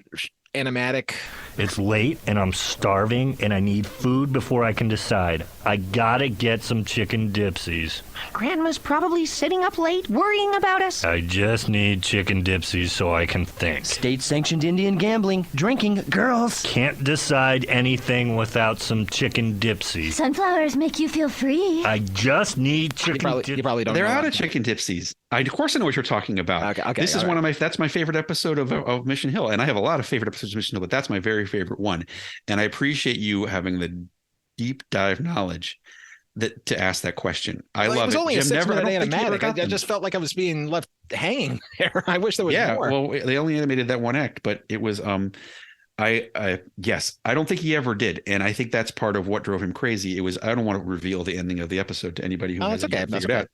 Speaker 5: animatic?
Speaker 18: It's late and I'm starving and I need food before I can decide. I gotta get some chicken dipsies.
Speaker 19: Grandma's probably sitting up late worrying about us.
Speaker 18: I just need chicken dipsies so I can think.
Speaker 19: State-sanctioned Indian gambling, drinking, girls.
Speaker 18: Can't decide anything without some chicken dipsies.
Speaker 20: Sunflowers make you feel free.
Speaker 18: I just need chicken dipsies.
Speaker 5: You probably don't
Speaker 4: They're
Speaker 5: know
Speaker 4: out
Speaker 5: that.
Speaker 4: of chicken dipsies. Of course I know what you're talking about.
Speaker 5: Okay,
Speaker 4: this is one of that's my favorite episode of Mission Hill. And I have a lot of favorite episodes of Mission Hill, but that's my very favorite one. And I appreciate you having the deep dive knowledge to ask that question. I love it.
Speaker 5: It was only
Speaker 4: Jim,
Speaker 5: a 6-minute animatic. I just felt like I was being left hanging there. I wish there was more.
Speaker 4: Well, they only animated that one act, but it was yes, I don't think he ever did, and I think that's part of what drove him crazy. It was, I don't want to reveal the ending of the episode to anybody who hasn't figured out,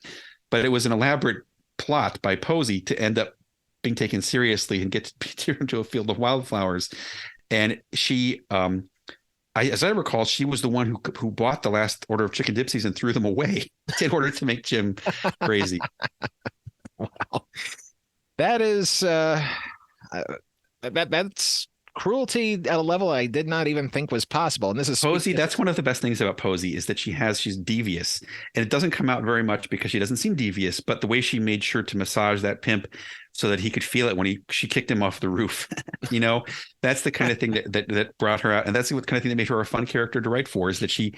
Speaker 4: but it was an elaborate plot by Posey to end up being taken seriously and get to be turned into a field of wildflowers. And she, as I recall, she was the one who bought the last order of chicken dipsies and threw them away in order to make Jim crazy.
Speaker 5: Wow, that is that's cruelty at a level I did not even think was possible. And this is
Speaker 4: Posey. That's one of the best things about Posey is that she's devious, and it doesn't come out very much because she doesn't seem devious. But the way she made sure to massage that pimp so that he could feel it when she kicked him off the roof, that's the kind of thing that brought her out, and that's the kind of thing that made her a fun character to write for. Is that she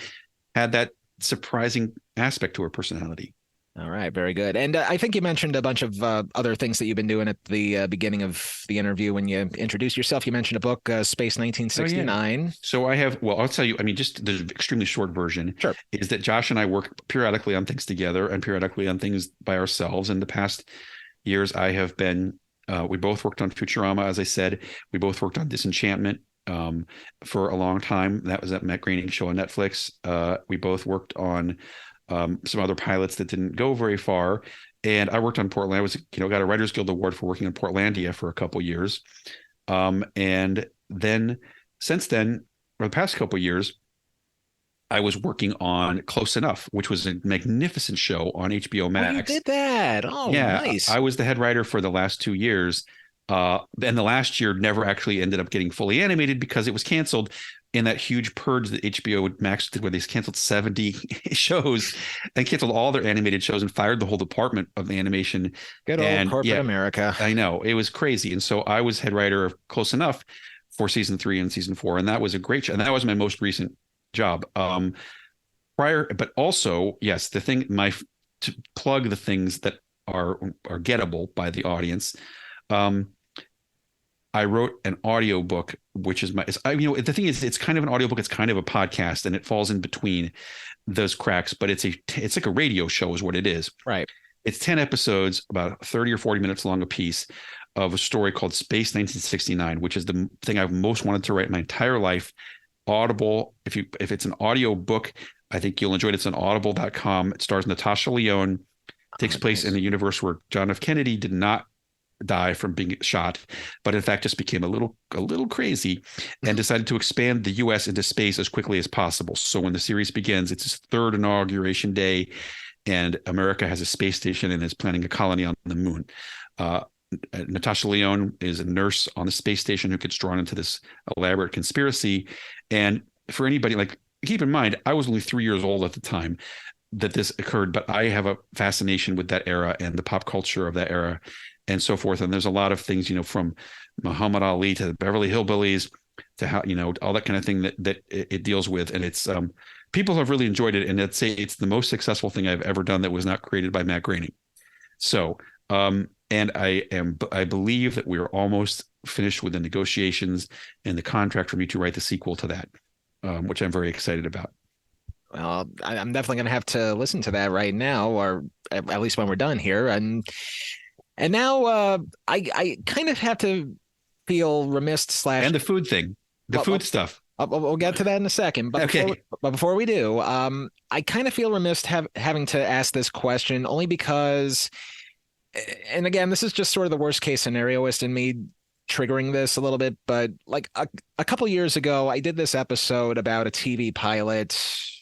Speaker 4: had that surprising aspect to her personality.
Speaker 5: All right, very good. And I think you mentioned a bunch of other things that you've been doing at the beginning of the interview when you introduced yourself. You mentioned a book, Space 1969.
Speaker 4: Oh, yeah. So I'll tell you, I mean, just the extremely short version is that Josh and I work periodically on things together and periodically on things by ourselves. In the past years, I have been, we both worked on Futurama, as I said. We both worked on Disenchantment for a long time. That was that Matt Groening show on Netflix. We both worked on some other pilots that didn't go very far. And I worked on Portland. I was, got a Writers Guild Award for working on Portlandia for a couple years. And then since then, for the past couple years, I was working on Close Enough, which was a magnificent show on HBO Max.
Speaker 5: Oh, you did that. Oh,
Speaker 4: yeah,
Speaker 5: nice.
Speaker 4: I was the head writer for the last 2 years. And the last year never actually ended up getting fully animated because it was canceled. in that huge purge that HBO Max did, where they canceled 70 shows and canceled all their animated shows and fired the whole department of animation.
Speaker 5: Good old corporate America.
Speaker 4: I know, it was crazy. And so I was head writer of Close Enough for season 3 and season 4, and that was a great show. And that was my most recent job. But also, yes, to plug the things that are gettable by the audience. I wrote an audiobook, which is the thing is, it's kind of an audiobook. It's kind of a podcast, and it falls in between those cracks, but it's like a radio show is what it is.
Speaker 5: Right.
Speaker 4: It's 10 episodes, about 30 or 40 minutes long a piece, of a story called Space 1969, which is the thing I've most wanted to write my entire life. Audible. If it's an audio book, I think you'll enjoy it. It's on audible.com. It stars Natasha Lyonne. Takes place in a universe where John F. Kennedy did not die from being shot, but in fact just became a little crazy and decided to expand the U.S. into space as quickly as possible. So when the series begins, it's his third inauguration day, and America has a space station and is planning a colony on the moon. Natasha Lyonne is a nurse on the space station who gets drawn into this elaborate conspiracy. And for anybody, keep in mind, I was only 3 years old at the time that this occurred, but I have a fascination with that era and the pop culture of that era and so forth. And there's a lot of things, from Muhammad Ali to the Beverly Hillbillies to how, all that kind of thing that it deals with. And it's, people have really enjoyed it. And I'd say it's the most successful thing I've ever done that was not created by Matt Groening. So, and I believe that we're almost finished with the negotiations and the contract for me to write the sequel to that, which I'm very excited about.
Speaker 5: Well, I'm definitely going to have to listen to that right now, or at least when we're done here. And now I kind of have to feel remiss /
Speaker 4: and the food thing, food stuff.
Speaker 5: We'll get to that in a second. But
Speaker 4: okay.
Speaker 5: Before we do, I kind of feel remiss having to ask this question only because, and again, this is just sort of the worst case scenarioist in me triggering this a little bit, but a couple years ago, I did this episode about a TV pilot,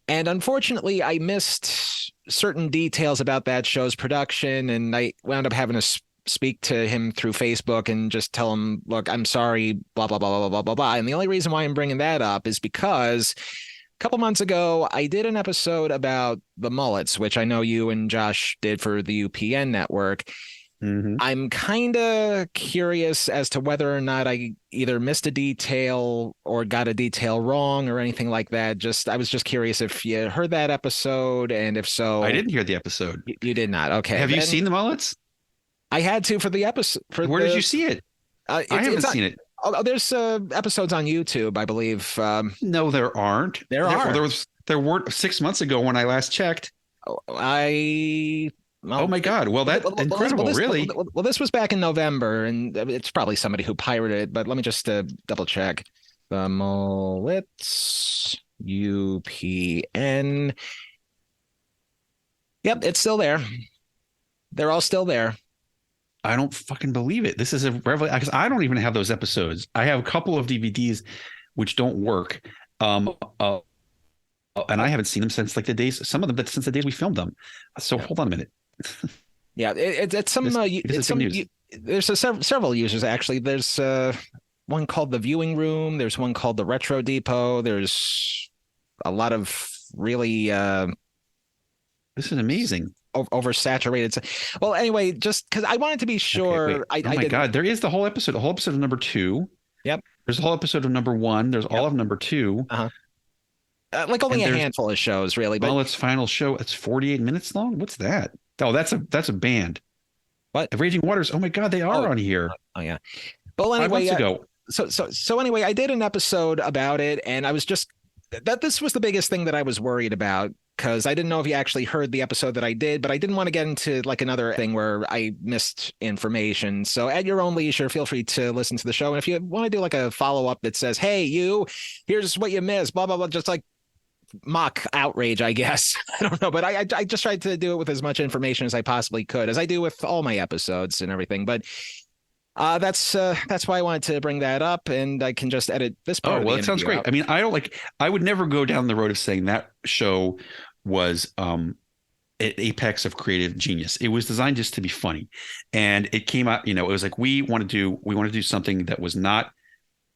Speaker 5: and unfortunately, I missed certain details about that show's production, and I wound up having to speak to him through Facebook and just tell him, look, I'm sorry, blah, blah, blah, blah, blah, blah, blah. And the only reason why I'm bringing that up is because a couple months ago, I did an episode about the mullets, which I know you and Josh did for the UPN network. Mm-hmm. I'm kind of curious as to whether or not I either missed a detail or got a detail wrong or anything like that. I was just curious if you heard that episode, and if so,
Speaker 4: I didn't hear the episode.
Speaker 5: You did not. Okay.
Speaker 4: Have you seen the mullets?
Speaker 5: I had to for the episode.
Speaker 4: Where did you see it? I haven't seen it.
Speaker 5: Oh, there's episodes on YouTube, I believe.
Speaker 4: No, there aren't.
Speaker 5: There are.
Speaker 4: There weren't 6 months ago when I last checked.
Speaker 5: Oh
Speaker 4: my God. Well, that's incredible, really.
Speaker 5: Well, this was back in November, and it's probably somebody who pirated it, but let me just double check. The Mullets UPN. Yep, it's still there. They're all still there.
Speaker 4: I don't fucking believe it. This is a revelation, because I don't even have those episodes. I have a couple of DVDs which don't work. And I haven't seen them since some of them since the days we filmed them. So hold on a minute.
Speaker 5: Yeah, it's some. There's several users actually. There's one called the Viewing Room. There's one called the Retro Depot. There's a lot of really.
Speaker 4: This is amazing.
Speaker 5: Oversaturated. Well, anyway, just because I wanted to be sure.
Speaker 4: Okay, my God, there is the whole episode of number 2.
Speaker 5: Yep.
Speaker 4: There's a whole episode of number 1. There's all of number 2.
Speaker 5: Uh-huh. Only a handful of shows, really. But
Speaker 4: its final show, it's 48 minutes long. What's that? Oh, that's a band.
Speaker 5: What?
Speaker 4: The Raging Waters. Oh my God, they are on here.
Speaker 5: Oh yeah. Well, anyway,
Speaker 4: 5 months
Speaker 5: ago. So anyway, I did an episode about it, and I was just this was the biggest thing that I was worried about, because I didn't know if you actually heard the episode that I did, but I didn't want to get into another thing where I missed information. So at your own leisure, feel free to listen to the show. And if you want to do a follow-up that says, hey, here's what you missed, blah, blah, blah, just mock outrage, I guess. I don't know, but I just tried to do it with as much information as I possibly could, as I do with all my episodes and everything. But that's why I wanted to bring that up, and I can just edit this part.
Speaker 4: Oh, well, that sounds great.
Speaker 5: out.
Speaker 4: I mean, I would never go down the road of saying that show was an apex of creative genius. It was designed just to be funny, and it came out. It was we want to do something that was going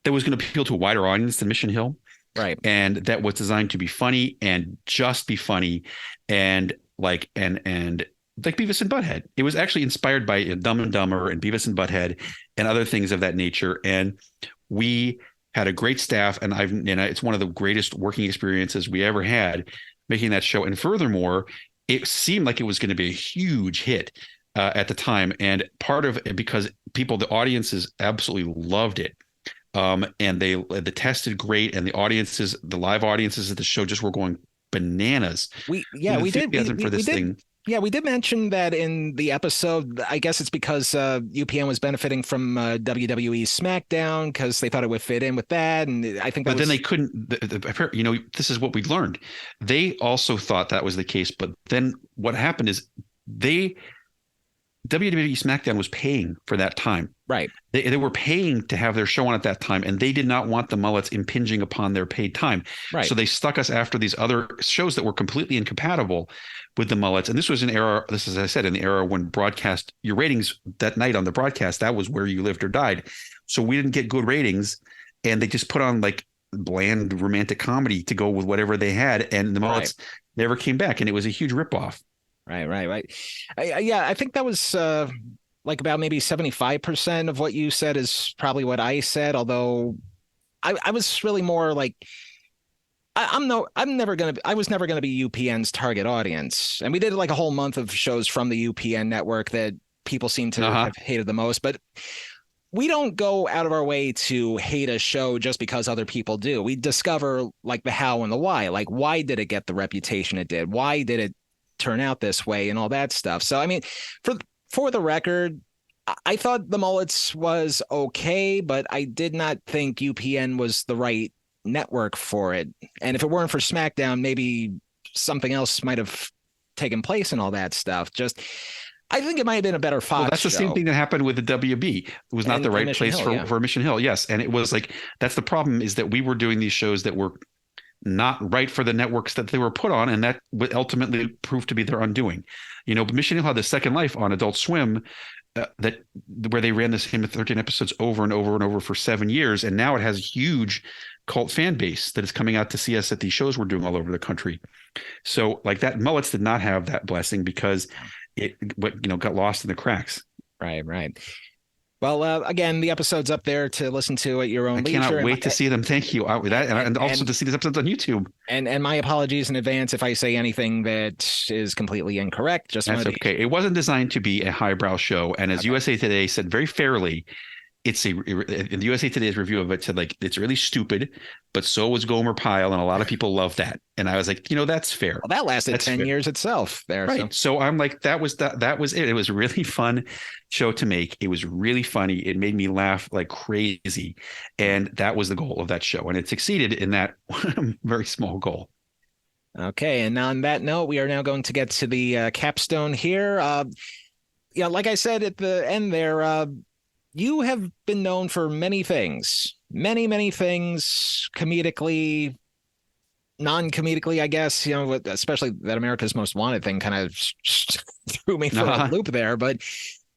Speaker 4: to appeal to a wider audience than Mission Hill.
Speaker 5: Right.
Speaker 4: And that was designed to be funny and just be funny. And like Beavis and Butthead. It was actually inspired by Dumb and Dumber and Beavis and Butthead and other things of that nature. And we had a great staff, and it's one of the greatest working experiences we ever had making that show. And furthermore, it seemed like it was going to be a huge hit at the time. And part of it because the audiences absolutely loved it. And the test did great, and the live audiences at the show just were going bananas.
Speaker 5: We did mention that in the episode. I guess it's because UPN was benefiting from WWE SmackDown because they thought it would fit in with that, and I think.
Speaker 4: Then they couldn't. This is what we learned. They also thought that was the case, but then what happened is WWE SmackDown was paying for that time.
Speaker 5: Right.
Speaker 4: They were paying to have their show on at that time, and they did not want the mullets impinging upon their paid time.
Speaker 5: Right.
Speaker 4: So they stuck us after these other shows that were completely incompatible with the mullets. And this was as I said, in the era when your ratings that night on the broadcast, that was where you lived or died. So we didn't get good ratings, and they just put on like bland romantic comedy to go with whatever they had. And the mullets never came back, and it was a huge ripoff.
Speaker 5: Right. I think that was like about maybe 75% of what you said is probably what I said. Although I was really more like, I was never going to be UPN's target audience. And we did like a whole month of shows from the UPN network that people seem to have hated the most. But we don't go out of our way to hate a show just because other people do. We discover like the how and the why. Like, why did it get the reputation it did? Why did it turn out this way and all that stuff? So I mean, for the record, I thought the Mullets was okay, but I did not think UPN was the right network for it. And if it weren't for SmackDown, maybe something else might have taken place and all that stuff. I think it might have been a better Fox.
Speaker 4: Well, that's the same thing that happened with the WB. It was not the right place for Mission Hill. Yes, and it was like that's the problem is that we were doing these shows that were not right for the networks that they were put on, and that would ultimately prove to be their undoing. Mission Hill had the second life on Adult Swim, where they ran the same 13 episodes over and over and over for 7 years, and now it has a huge cult fan base that is coming out to see us at these shows we're doing all over the country. So, like that, Mullets did not have that blessing because it got lost in the cracks.
Speaker 5: Right. Well, again, the episode's up there to listen to at your own leisure.
Speaker 4: I cannot wait to see them. Thank you. And also to see these episodes on YouTube.
Speaker 5: And my apologies in advance if I say anything that is completely incorrect.
Speaker 4: That's okay. It wasn't designed to be a highbrow show. And as USA Today said very fairly, in the USA Today's review of it said like it's really stupid, but so was Gomer Pyle, and a lot of people love that. And I was like, that's fair.
Speaker 5: Well, that lasted 10 years itself there.
Speaker 4: Right. So I'm like, that was it. It was a really fun show to make. It was really funny. It made me laugh like crazy. And that was the goal of that show. And it succeeded in that very small goal.
Speaker 5: Okay. And on that note, we are now going to get to the capstone here. Like I said at the end there, you have been known for many things, many things, comedically, non-comedically, I guess, especially that America's Most Wanted thing kind of threw me for a loop there. But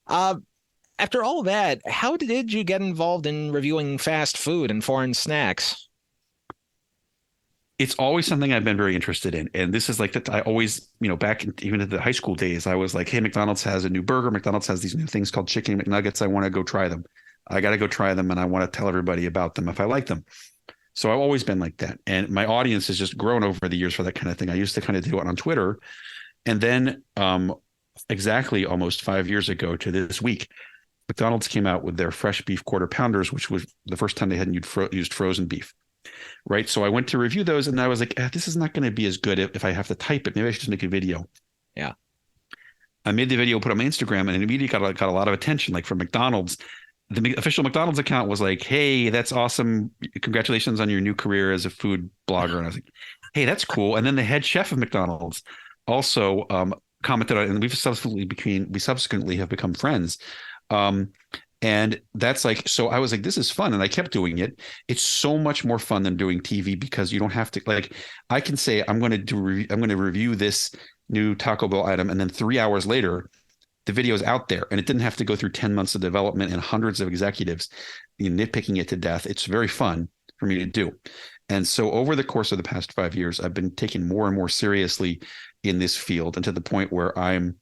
Speaker 5: after all that, how did you get involved in reviewing fast food and foreign snacks?
Speaker 4: It's always something I've been very interested in. And this is like that. I always, back even at the high school days, I was like, hey, McDonald's has a new burger. McDonald's has these new things called chicken McNuggets. I want to go try them. I got to go try them. And I want to tell everybody about them if I like them. So I've always been like that. And my audience has just grown over the years for that kind of thing. I used to kind of do it on Twitter. And then exactly almost 5 years ago to this week, McDonald's came out with their fresh beef quarter pounders, which was the first time they hadn't used frozen beef. Right. So I went to review those and I was like, this is not going to be as good if I have to type it. Maybe I should just make a video.
Speaker 5: Yeah.
Speaker 4: I made the video, put it on my Instagram, and it immediately got a lot of attention, like from McDonald's. The official McDonald's account was like, hey, that's awesome. Congratulations on your new career as a food blogger. And I was like, hey, that's cool. And then the head chef of McDonald's also commented on it, and we subsequently have become friends. And that's like, so I was like, this is fun. And I kept doing it. It's so much more fun than doing TV because you don't have to, like, I can say, I'm going to review this new Taco Bell item. And then 3 hours later, the video is out there, and it didn't have to go through 10 months of development and hundreds of executives nitpicking it to death. It's very fun for me to do. And so over the course of the past 5 years, I've been taken more and more seriously in this field, and to the point where I'm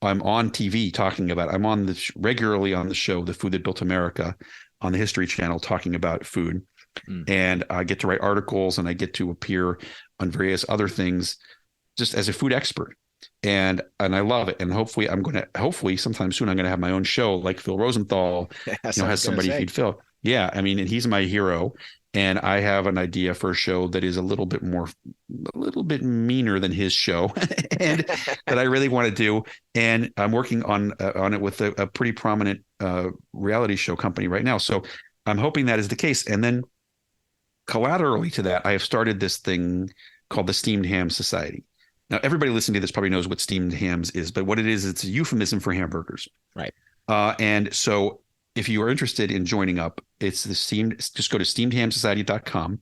Speaker 4: on TV talking about, I'm on regularly on the show, The Food That Built America, on the History Channel, talking about food. And I get to write articles, and I get to appear on various other things just as a food expert. And I love it. And hopefully sometime soon, I'm going to have my own show, like Phil Rosenthal, has somebody feed Phil. Yeah. I mean, and he's my hero. And I have an idea for a show that is a little bit meaner than his show, and that I really want to do. And I'm working on it with a pretty prominent reality show company right now. So I'm hoping that is the case. And then collaterally to that, I have started this thing called the Steamed Ham Society. Now, everybody listening to this probably knows what steamed hams is, but what it is, it's a euphemism for hamburgers.
Speaker 5: Right.
Speaker 4: And so if you are interested in joining up, just go to steamedhamsociety.com.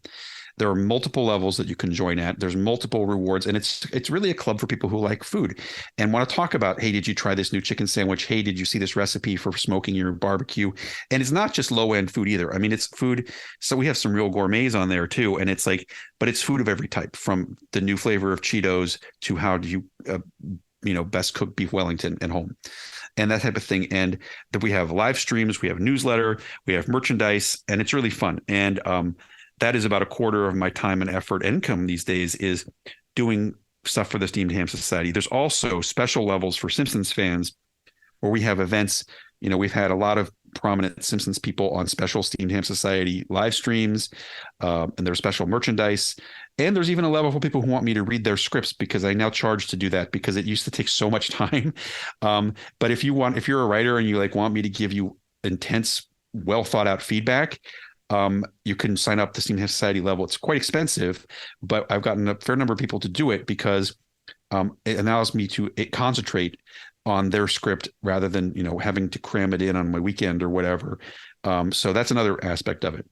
Speaker 4: There are multiple levels that you can join at. There's multiple rewards, and it's really a club for people who like food and want to talk about, hey, did you try this new chicken sandwich? Hey, did you see this recipe for smoking your barbecue? And it's not just low-end food either. I mean, it's food. So we have some real gourmets on there too. And it's like, but it's food of every type, from the new flavor of Cheetos to how do you, best cook beef Wellington at home, and that type of thing. And that we have live streams, we have newsletter, we have merchandise, and it's really fun. And that is about a quarter of my time and effort and income these days, is doing stuff for the Steamed Ham Society. There's also special levels for Simpsons fans, where we have events. We've had a lot of prominent Simpsons people on special Steamed Ham Society live streams, and there's special merchandise. And there's even a level for people who want me to read their scripts, because I now charge to do that, because it used to take so much time. But if you're a writer and you want me to give you intense, well thought out feedback, you can sign up the Steamed Ham Society level. It's quite expensive, but I've gotten a fair number of people to do it, because it allows me to concentrate on their script rather than having to cram it in on my weekend or whatever. So that's another aspect of it.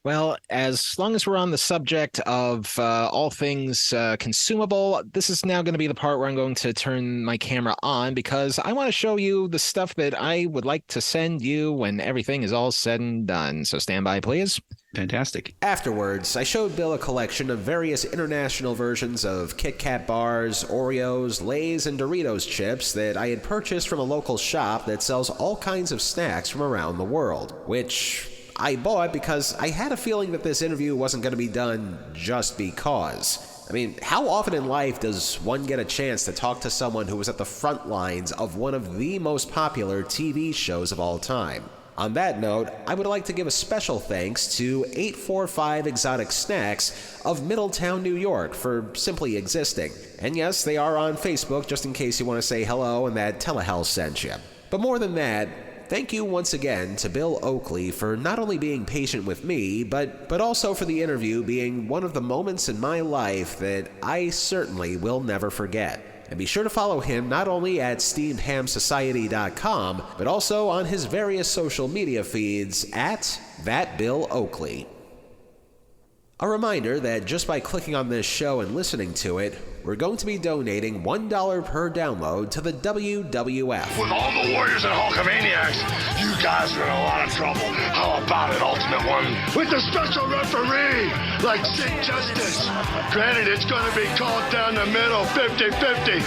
Speaker 5: Well, as long as we're on the subject of all things consumable, this is now going to be the part where I'm going to turn my camera on, because I want to show you the stuff that I would like to send you when everything is all said and done. So stand by, please.
Speaker 4: Fantastic.
Speaker 1: Afterwards, I showed Bill a collection of various international versions of Kit Kat bars, Oreos, Lay's, and Doritos chips that I had purchased from a local shop that sells all kinds of snacks from around the world, which I bought because I had a feeling that this interview wasn't going to be done just because. I mean, how often in life does one get a chance to talk to someone who was at the front lines of one of the most popular TV shows of all time? On that note, I would like to give a special thanks to 845 Exotic Snacks of Middletown, New York, for simply existing. And yes, they are on Facebook, just in case you want to say hello and that Telehell sent you. But more than that, thank you once again to Bill Oakley for not only being patient with me, but also for the interview being one of the moments in my life that I certainly will never forget. And be sure to follow him not only at steamedhamsociety.com, but also on his various social media feeds at @ThatBillOakley. A reminder that just by clicking on this show and listening to it, we're going to be donating $1 per download to the WWF.
Speaker 3: With all the Warriors and Hulkamaniacs, you guys are in a lot of trouble. How about it, Ultimate One? With the special referee, like Sid Justice. Granted, it's going to be called down the middle, 50-50,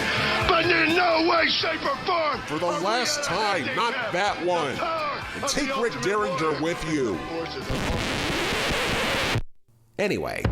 Speaker 3: but in no way, shape, or form.
Speaker 21: For the last time, not that one. And take Rick Derringer with you.
Speaker 1: Anyway,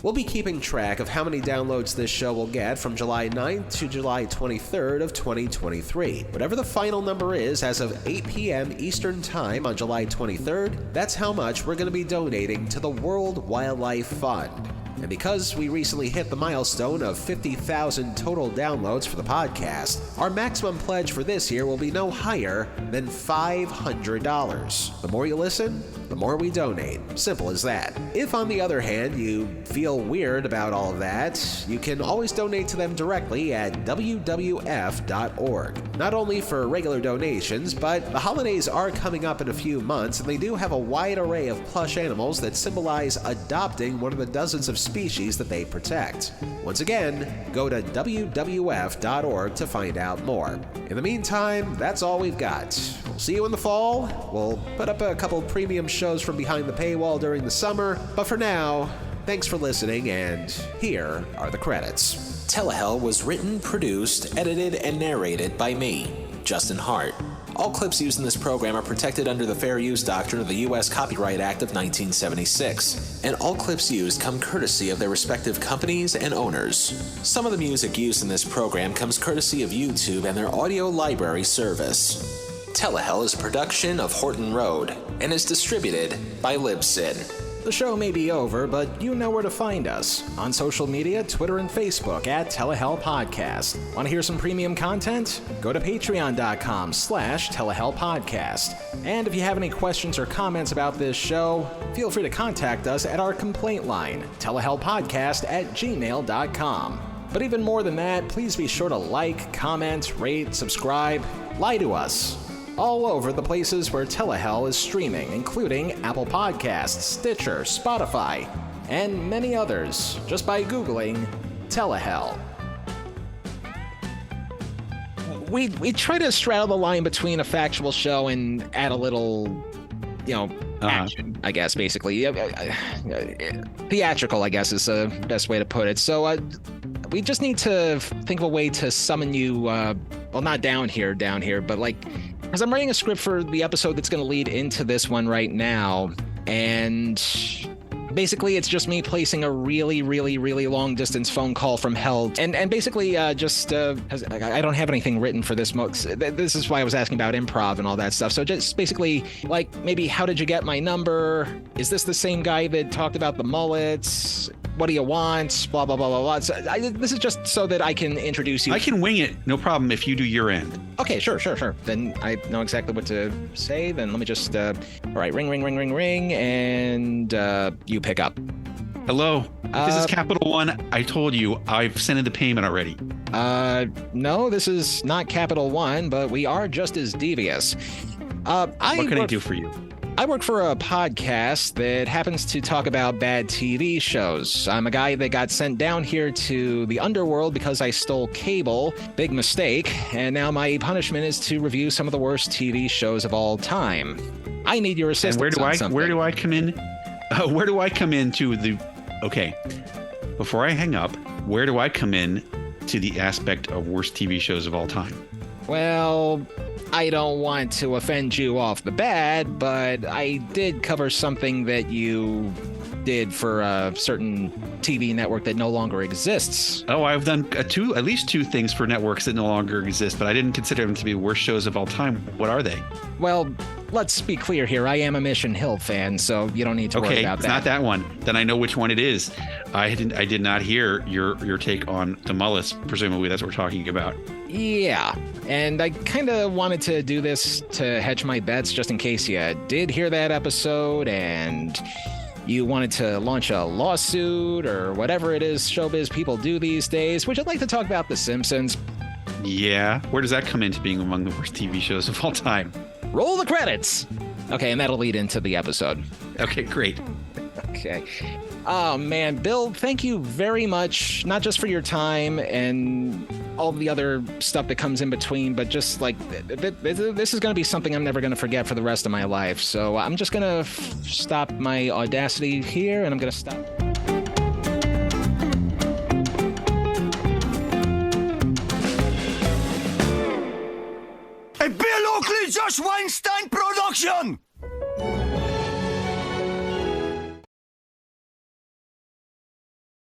Speaker 1: we'll be keeping track of how many downloads this show will get from July 9th to July 23rd of 2023. Whatever the final number is as of 8 p.m. Eastern Time on July 23rd, that's how much we're going to be donating to the World Wildlife Fund. And because we recently hit the milestone of 50,000 total downloads for the podcast, our maximum pledge for this year will be no higher than $500. The more you listen, the more we donate. Simple as that. If, on the other hand, you feel weird about all of that, you can always donate to them directly at WWF.org. Not only for regular donations, but the holidays are coming up in a few months, and they do have a wide array of plush animals that symbolize adopting one of the dozens of species that they protect. Once again, go to WWF.org to find out more. In the meantime, that's all we've got. We'll see you in the fall. We'll put up a couple premium shows shows from behind the paywall during the summer, but for now, thanks for listening, and here are the credits. Telehell was written, produced, edited, and narrated by me, Justin Hart. All clips used in this program are protected under the Fair Use Doctrine of the U.S. Copyright Act of 1976, and all clips used come courtesy of their respective companies and owners. Some of the music used in this program comes courtesy of YouTube and their audio library service. Telehell is a production of Horton Road and is distributed by Libsyn. The show may be over, but you know where to find us. On social media, Twitter and Facebook at Telehell Podcast. Want to hear some premium content? Go to patreon.com/Telehell Podcast. And if you have any questions or comments about this show, feel free to contact us at our complaint line, telehellpodcast@gmail.com. But even more than that, please be sure to like, comment, rate, subscribe, lie to us. All over the places where Telehell is streaming, including Apple Podcasts, Stitcher, Spotify, and many others, just by Googling Telehell. We try to straddle the line between a factual show and add a little, action, I guess, basically. Theatrical, I guess, is the best way to put it. So we just need to think of a way to summon you, well, not down here, but because I'm writing a script for the episode that's going to lead into this one right now, and basically it's just me placing a really, really, really long distance phone call from hell, and basically I don't have anything written for this. This is why I was asking about improv and all that stuff. So just basically, maybe, how did you get my number? Is this the same guy that talked about the mullets? What do you want? Blah, blah, blah, blah, blah. So this is just so that I can introduce you.
Speaker 4: I can wing it, no problem, if you do your end.
Speaker 1: Okay, sure. Then I know exactly what to say. Then let me just, all right, ring, and you pick up.
Speaker 4: Hello, this is Capital One. I told you, I've sent in the payment already.
Speaker 1: No, this is not Capital One, but we are just as devious.
Speaker 4: What can I do for you?
Speaker 1: I work for a podcast that happens to talk about bad TV shows. I'm a guy that got sent down here to the underworld because I stole cable. Big mistake. And now my punishment is to review some of the worst TV shows of all time. I need your assistance.
Speaker 4: And where do I come in? Where do I come into the... Okay. Before I hang up, where do I come in to the aspect of worst TV shows of all time?
Speaker 1: Well, I don't want to offend you off the bat, but I did cover something that you did for a certain TV network that no longer exists.
Speaker 4: Oh, I've done at least two things for networks that no longer exist, but I didn't consider them to be worst shows of all time. What are they?
Speaker 1: Well, let's be clear here. I am a Mission Hill fan, so you don't need to worry about that.
Speaker 4: Okay, it's not that one. Then I know which one it is. I did not hear your take on the mullets. Presumably that's what we're talking about.
Speaker 1: Yeah, and I kind of wanted to do this to hedge my bets just in case you did hear that episode and you wanted to launch a lawsuit or whatever it is showbiz people do these days. Would you like to talk about The Simpsons?
Speaker 4: Yeah, where does that come into being among the worst TV shows of all time?
Speaker 1: Roll the credits! Okay, and that'll lead into the episode.
Speaker 4: Okay, great.
Speaker 1: Okay. Oh, man, Bill, thank you very much, not just for your time and all the other stuff that comes in between, but just this is going to be something I'm never going to forget for the rest of my life. So I'm just going to stop my audacity here, and I'm going to stop.
Speaker 14: A Bill Oakley Josh Weinstein production!